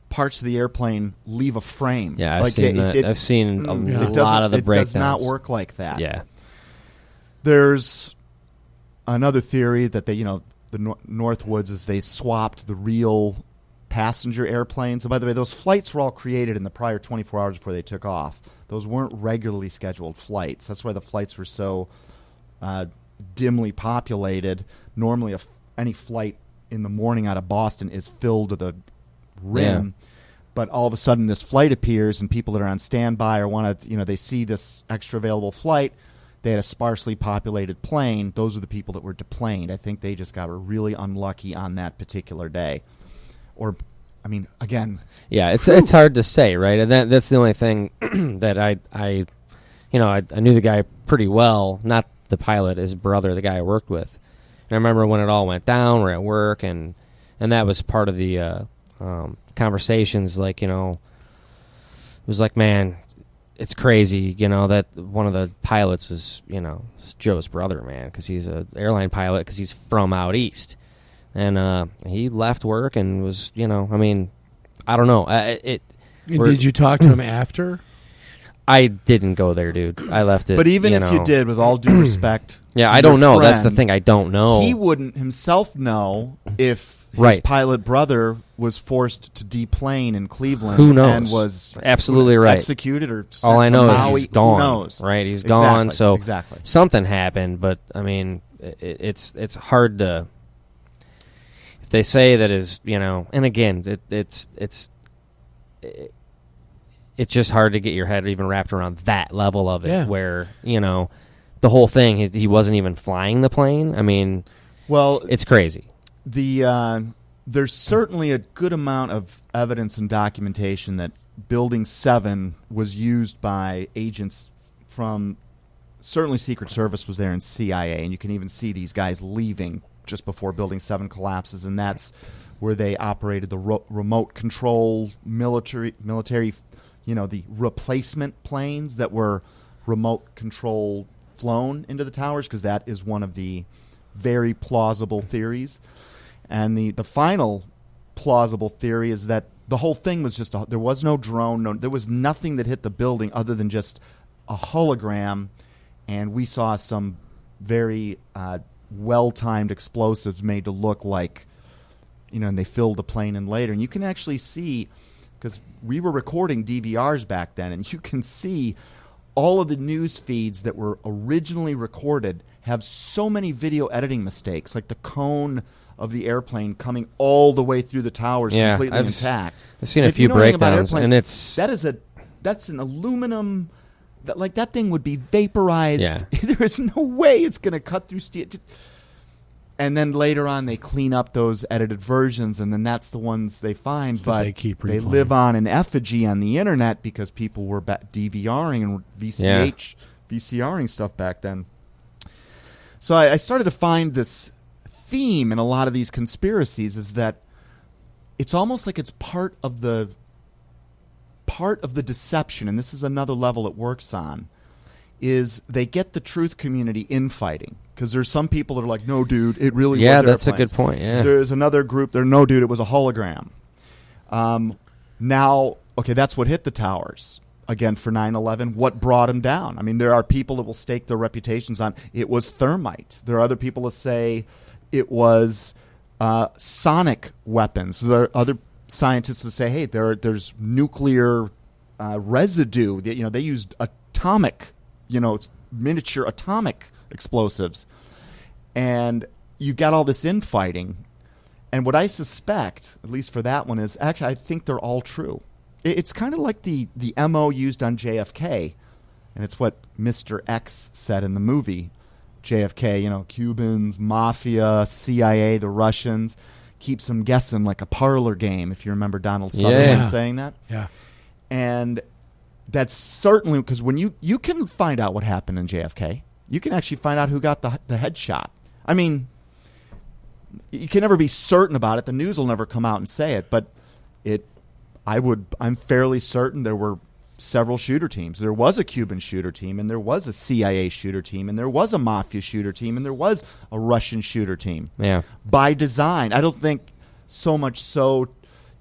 parts of the airplane leave a frame. Yeah, I've seen that. I've seen a lot of the breakdowns. It does not work like that. Yeah. There's another theory that the Northwoods is they swapped the real passenger airplanes. And by the way, those flights were all created in the prior 24 hours before they took off. Those weren't regularly scheduled flights. That's why the flights were so dimly populated. Normally, any flight in the morning out of Boston is filled to the rim. Yeah. But all of a sudden, this flight appears, and people that are on standby or want to, they see this extra available flight. They had a sparsely populated plane. Those are the people that were deplaned. I think they just got really unlucky on that particular day. Or, I mean, again, yeah, it's hard to say, right? And that's the only thing that I knew the guy pretty well, not the pilot, his brother, the guy I worked with. And I remember when it all went down, we're at work, and that was part of the conversations. Like, it was like, man, it's crazy, that one of the pilots was, Joe's brother, man, because he's an airline pilot, because he's from out east. And he left work and was, I don't know. Did you talk to him after? I didn't go there, dude. I left it. But even if you did, with all due respect, yeah, I don't know. That's the thing. I don't know. He wouldn't himself know if his pilot brother was forced to deplane in Cleveland. Who knows? And was absolutely right. Executed or sent all I know to is Maui. he's gone. Who knows? Right? He's gone. So exactly. Something happened, but I mean, it's hard to. If they say that is, and again, it's just hard to get your head even wrapped around that level of it, Yeah. where, you know, the whole thing, he wasn't even flying the plane. I mean, well, it's crazy. There's certainly a good amount of evidence and documentation that Building 7 was used by agents from, certainly Secret Service was there, and CIA, and you can even see these guys leaving just before Building 7 collapses, and that's where they operated the remote control military, the replacement planes that were remote control flown into the towers, because that is one of the very plausible theories. And the final plausible theory is that the whole thing was just there was no drone, there was nothing that hit the building other than just a hologram, and we saw some very well-timed explosives made to look like, and they filled the plane in later. And you can actually see, because we were recording DVRs back then, and you can see all of the news feeds that were originally recorded have so many video editing mistakes, like the cone of the airplane coming all the way through the towers completely intact. I've seen a few breakdowns, and that's an aluminum. That thing would be vaporized. Yeah. There is no way it's going to cut through steel. And then later on, they clean up those edited versions, and then that's the ones they find. But they live on in effigy on the internet because people were DVRing and VCRing stuff back then. So I started to find this theme in a lot of these conspiracies, is that it's almost like it's part of the deception, and this is another level it works on, is they get the truth community infighting. Because there's some people that are like, no, dude, it really was airplanes. Yeah, that's a good point, yeah. There's another group there, no, dude, it was a hologram. Now, okay, that's what hit the towers. Again, for 9/11, what brought them down? I mean, there are people that will stake their reputations on it was thermite. There are other people that say it was sonic weapons. There are other scientists that say, hey, there's nuclear residue. They used atomic, miniature atomic explosives. And you got all this infighting. And what I suspect, at least for that one, is actually I think they're all true. It's kind of like the MO used on JFK, and it's what Mr. X said in the movie JFK, Cubans, mafia, CIA, the Russians, keeps them guessing like a parlor game, if you remember Donald Sutherland saying that. Yeah. And that's certainly because when you can find out what happened in JFK. You can actually find out who got the headshot. I mean, you can never be certain about it. The news will never come out and say it, but I'm fairly certain there were several shooter teams. There was a Cuban shooter team, and there was a CIA shooter team, and there was a mafia shooter team, and there was a Russian shooter team. Yeah. By design. I don't think so much so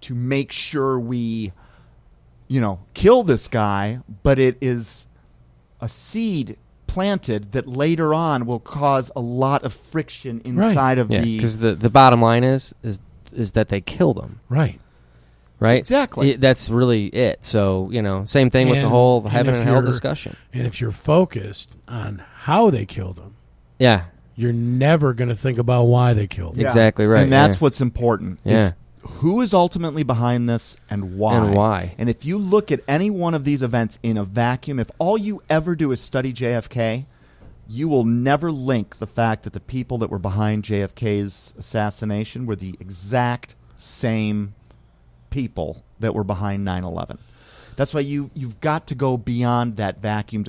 to make sure we, kill this guy, but it is a seed planted that later on will cause a lot of friction inside of the... because the bottom line is that they killed him. Right. Right? Exactly. That's really it. So, same thing with the whole heaven and hell discussion. And if you're focused on how they killed him, you're never going to think about why they killed him. Yeah. Exactly right. And that's what's important. Yeah. It's who is ultimately behind this and why. And if you look at any one of these events in a vacuum, if all you ever do is study JFK, you will never link the fact that the people that were behind JFK's assassination were the exact same people that were behind 9/11. That's why you've got to go beyond that vacuum.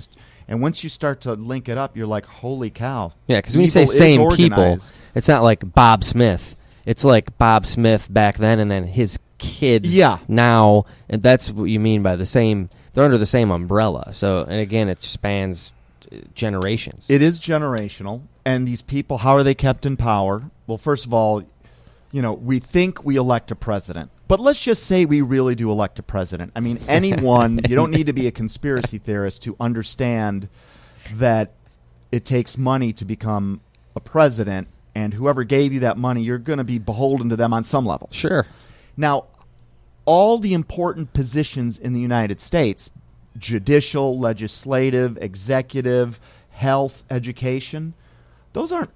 And once you start to link it up, you're like, holy cow. Yeah, because when you say same people, it's not like Bob Smith. It's like Bob Smith back then and then his kids now. And that's what you mean by the same. They're under the same umbrella. So, and again, it spans generations. It is generational. And these people, how are they kept in power? Well, first of all, we think we elect a president. But let's just say we really do elect a president. I mean, anyone, you don't need to be a conspiracy theorist to understand that it takes money to become a president, and whoever gave you that money, you're going to be beholden to them on some level. Sure. Now, all the important positions in the United States, judicial, legislative, executive, health, education, those aren't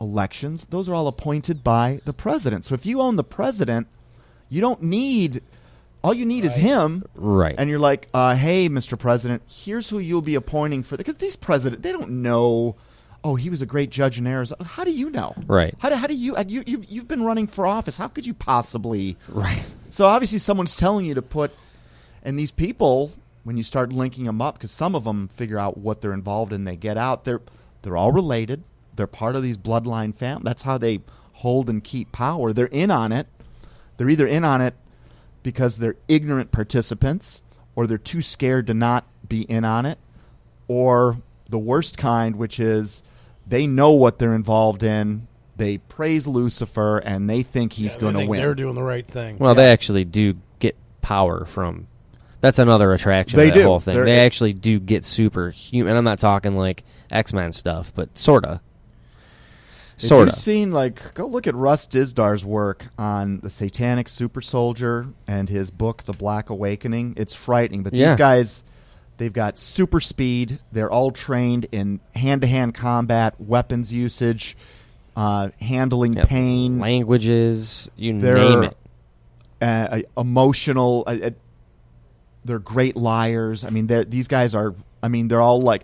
elections. Those are all appointed by the president. So if you own the president, you don't need All you need is him. Right. And you're like, hey, Mr. President, here's who you'll be appointing for. Because these presidents, they don't know, oh, he was a great judge in Arizona. How do you know? Right. How do you've been running for office. How could you possibly? Right. So obviously someone's telling you to put, and these people, when you start linking them up, because some of them figure out what they're involved in, they get out. They're all related. They're part of these bloodline families. That's how they hold and keep power. They're in on it. They're either in on it because they're ignorant participants, or they're too scared to not be in on it, or the worst kind, which is they know what they're involved in. They praise Lucifer, and they think he's going to win. They're doing the right thing. Well, they actually do get power from. That's another attraction of that whole thing. They actually do get superhuman. I'm not talking like X-Men stuff, but sorta. If you've seen, go look at Russ Disdar's work on the Satanic Super Soldier and his book, The Black Awakening. It's frightening, but these guys, they've got super speed. They're all trained in hand-to-hand combat, weapons usage, handling pain. Languages, name it. Emotional. They're great liars. I mean, these guys are, they're all like,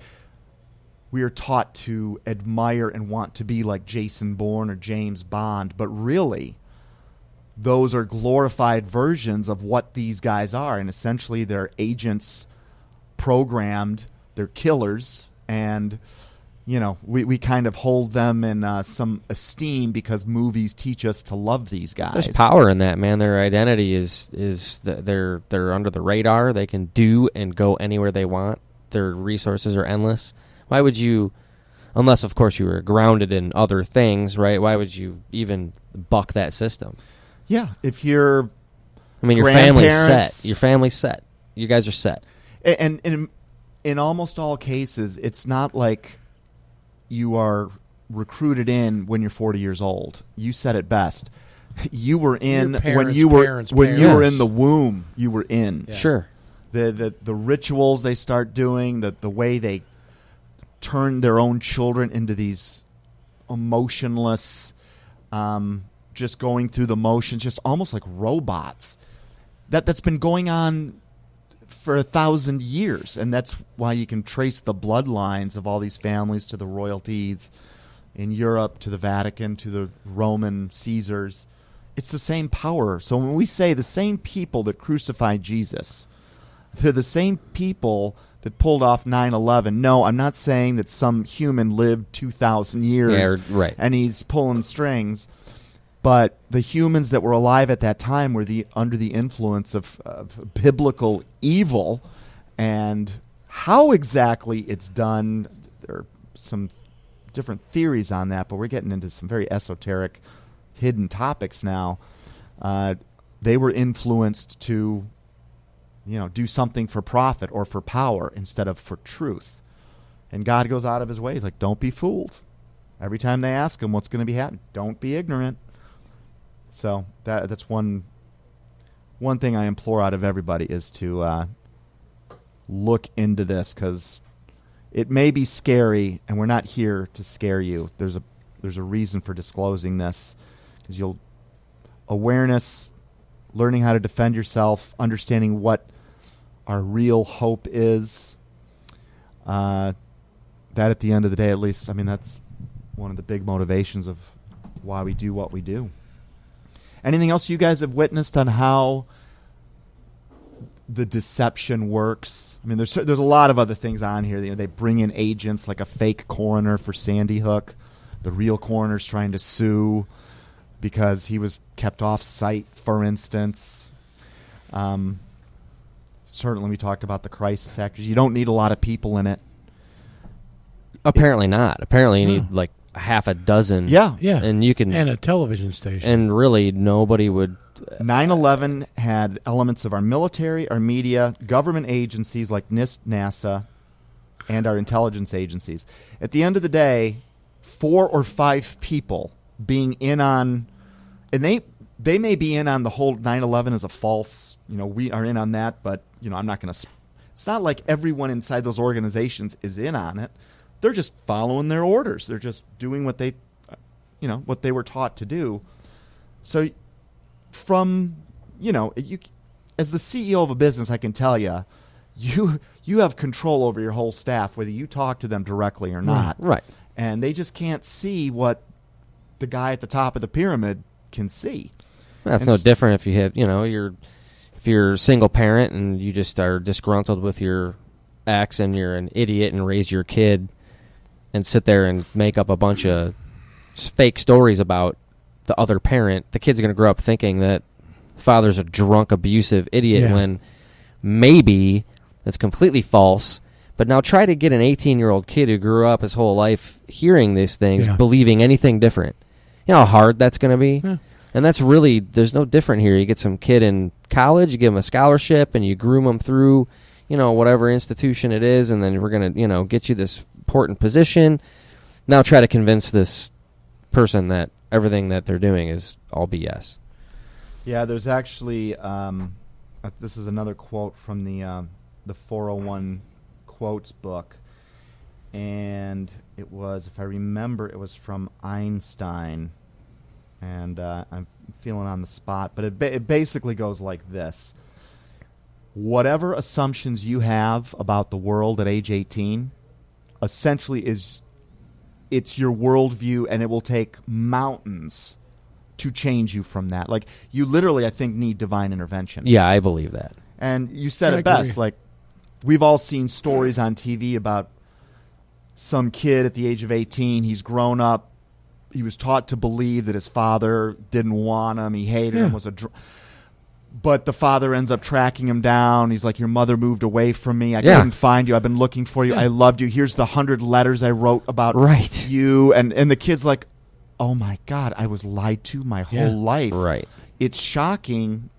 we are taught to admire and want to be like Jason Bourne or James Bond, but really, those are glorified versions of what these guys are, and essentially they're agents programmed, they're killers, and we kind of hold them in some esteem because movies teach us to love these guys. There's power in that, man. Their identity is they're under the radar. They can do and go anywhere they want. Their resources are endless. Why would you, unless of course you were grounded in other things, right? Why would you even buck that system? Yeah, if you're, your family's set. Your family's set. You guys are set. And in almost all cases, it's not like you are recruited in when you're 40 years old. You said it best. You were in when you were in the womb. You were in. Yeah. Sure. The rituals they start doing, the way they turn their own children into these emotionless, just going through the motions, just almost like robots. That's been going on for 1,000 years, and that's why you can trace the bloodlines of all these families to the royalties in Europe, to the Vatican, to the Roman Caesars. It's the same power. So when we say the same people that crucified Jesus, they're the same people that pulled off 9/11. No, I'm not saying that some human lived 2,000 years and he's pulling strings. But the humans that were alive at that time were under the influence of biblical evil. And how exactly it's done, there are some different theories on that, but we're getting into some very esoteric, hidden topics now. They were influenced to do something for profit or for power instead of for truth. And God goes out of his way. He's like, don't be fooled. Every time they ask him what's going to be happening, don't be ignorant. So that's one thing I implore out of everybody is to look into this, because it may be scary, and we're not here to scare you. There's a reason for disclosing this, because awareness, learning how to defend yourself, understanding what our real hope is. That at the end of the day, at least, that's one of the big motivations of why we do what we do. Anything else you guys have witnessed on how the deception works? There's a lot of other things on here. They bring in agents like a fake coroner for Sandy Hook. The real coroner's trying to sue because he was kept off site, for instance. Certainly we talked about the crisis actors. You don't need a lot of people in it. Apparently not. Apparently you need like half a dozen. Yeah. And you can... And a television station. And really nobody would... 9/11 had elements of our military, our media, government agencies like NIST, NASA, and our intelligence agencies. At the end of the day, 4 or 5 people being in on... And they may be in on the whole 9/11 as a false... we are in on that, but, I'm not going to... It's not like everyone inside those organizations is in on it. They're just following their orders. They're just doing what they were taught to do. So from, as the CEO of a business, I can tell you, you have control over your whole staff, whether you talk to them directly or not. Right. And they just can't see what the guy at the top of the pyramid can see. That's no different if you have, if you're a single parent and you just are disgruntled with your ex and you're an idiot and raise your kid and sit there and make up a bunch of fake stories about the other parent. The kid's going to grow up thinking that the father's a drunk, abusive idiot when maybe that's completely false. But now try to get an 18-year-old kid who grew up his whole life hearing these things, believing anything different. You know how hard that's going to be? Yeah. And that's really, there's no different here. You get some kid in college, you give him a scholarship, and you groom him through, whatever institution it is, and then we're going to, get you this important position. Now try to convince this person that everything that they're doing is all BS. Yeah, there's actually, this is another quote from the 401 quotes book, and it was, if I remember, it was from Einstein, and I'm feeling on the spot, but it basically goes like this. Whatever assumptions you have about the world at age 18 essentially it's your worldview, and it will take mountains to change you from that. Like, you literally, I think, need divine intervention. Yeah, I believe that. And you said it best. Like, we've all seen stories on TV about some kid at the age of 18. He's grown up. He was taught to believe that his father didn't want him. He hated him. But the father ends up tracking him down. He's like, your mother moved away from me. I couldn't find you. I've been looking for you. I loved you. Here's the 100 letters I wrote about you. And the kid's like, oh, my God, I was lied to my whole life. Right. It's shocking.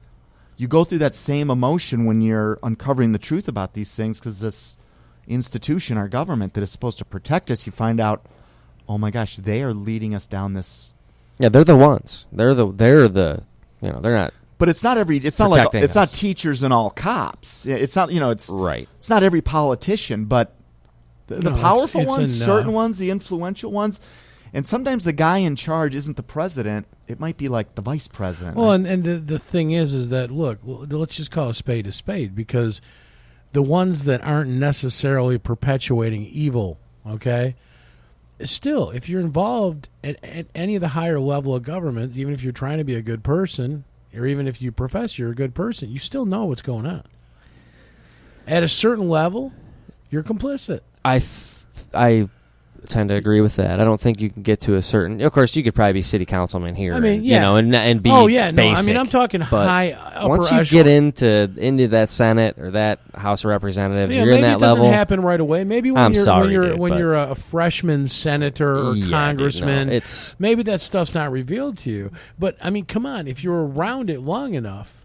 You go through that same emotion when you're uncovering the truth about these things, because this institution, our government, that is supposed to protect us, you find out, oh my gosh, they are leading us down this. Yeah, they're the ones. They're the they're not. But it's not every. It's not like it's not teachers and all cops. It's not it's right. It's not every politician, but the powerful ones, certain ones, the influential ones. And sometimes the guy in charge isn't the president. It might be like the vice president. Well, right? and the thing is that, look, let's just call a spade, because the ones that aren't necessarily perpetuating evil, okay, still, if you're involved at any of the higher level of government, even if you're trying to be a good person, or even if you profess you're a good person, you still know what's going on. At a certain level, you're complicit. I tend to agree with that. I don't think you can get to a certain. Of course, you could probably be city councilman here. I mean, and be. Oh yeah, basic, no. I mean, I'm talking high. Upper once you get into that Senate or that House of Representatives, you're in that level. Maybe it doesn't happen right away. Maybe when you're a freshman senator or congressman, maybe that stuff's not revealed to you. But I mean, come on, if you're around it long enough,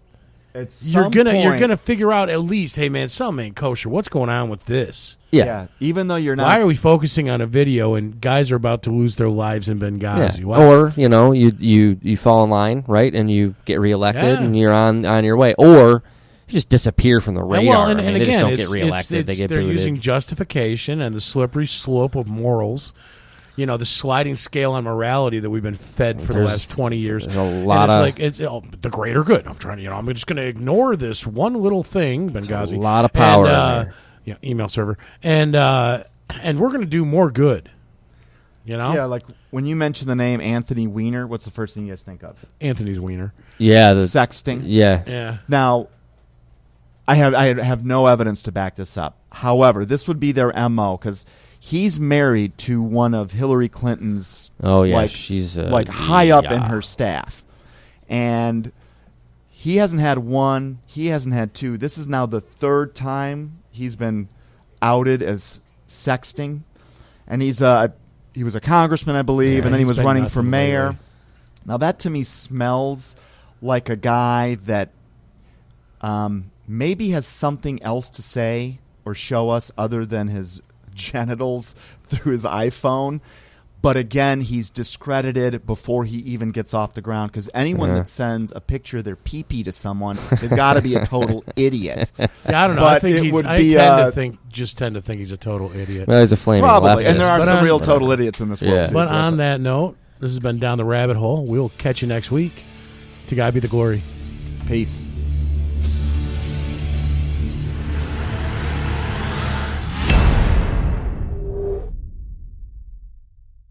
you're gonna figure out at least, hey man, something ain't kosher. What's going on with this? Yeah. Even though you're not. Why are we focusing on a video and guys are about to lose their lives in Benghazi? Yeah. Or, you fall in line, right, and you get reelected and you're on your way. Or you just disappear from the radar. And again, they just don't get reelected. They get they're booted. Using justification and the slippery slope of morals. The sliding scale on morality that we've been fed for the last 20 years. There's a lot it's the greater good. I'm just going to ignore this one little thing, Benghazi. There's a lot of power in there. Yeah, email server, and we're going to do more good. Yeah, like when you mention the name Anthony Weiner, what's the first thing you guys think of? Anthony's Weiner. Yeah, sexting. Yeah. Now, I have no evidence to back this up. However, this would be their MO, because he's married to one of Hillary Clinton's. Oh yeah, she's high up in her staff, and he hasn't had one. He hasn't had two. This is now the third time he's been outed as sexting, and he was a congressman, I believe, and then he was running for mayor. Lately. Now that to me smells like a guy that maybe has something else to say or show us other than his genitals through his iPhone. But again, he's discredited before he even gets off the ground, because anyone that sends a picture of their pee-pee to someone has got to be a total idiot. Yeah, I don't know. But I tend to think he's a total idiot. Well, he's a flaming probably, leftist. and there are some real total idiots in this world. Too, but on that note, this has been Down the Rabbit Hole. We'll catch you next week. To God be the glory. Peace.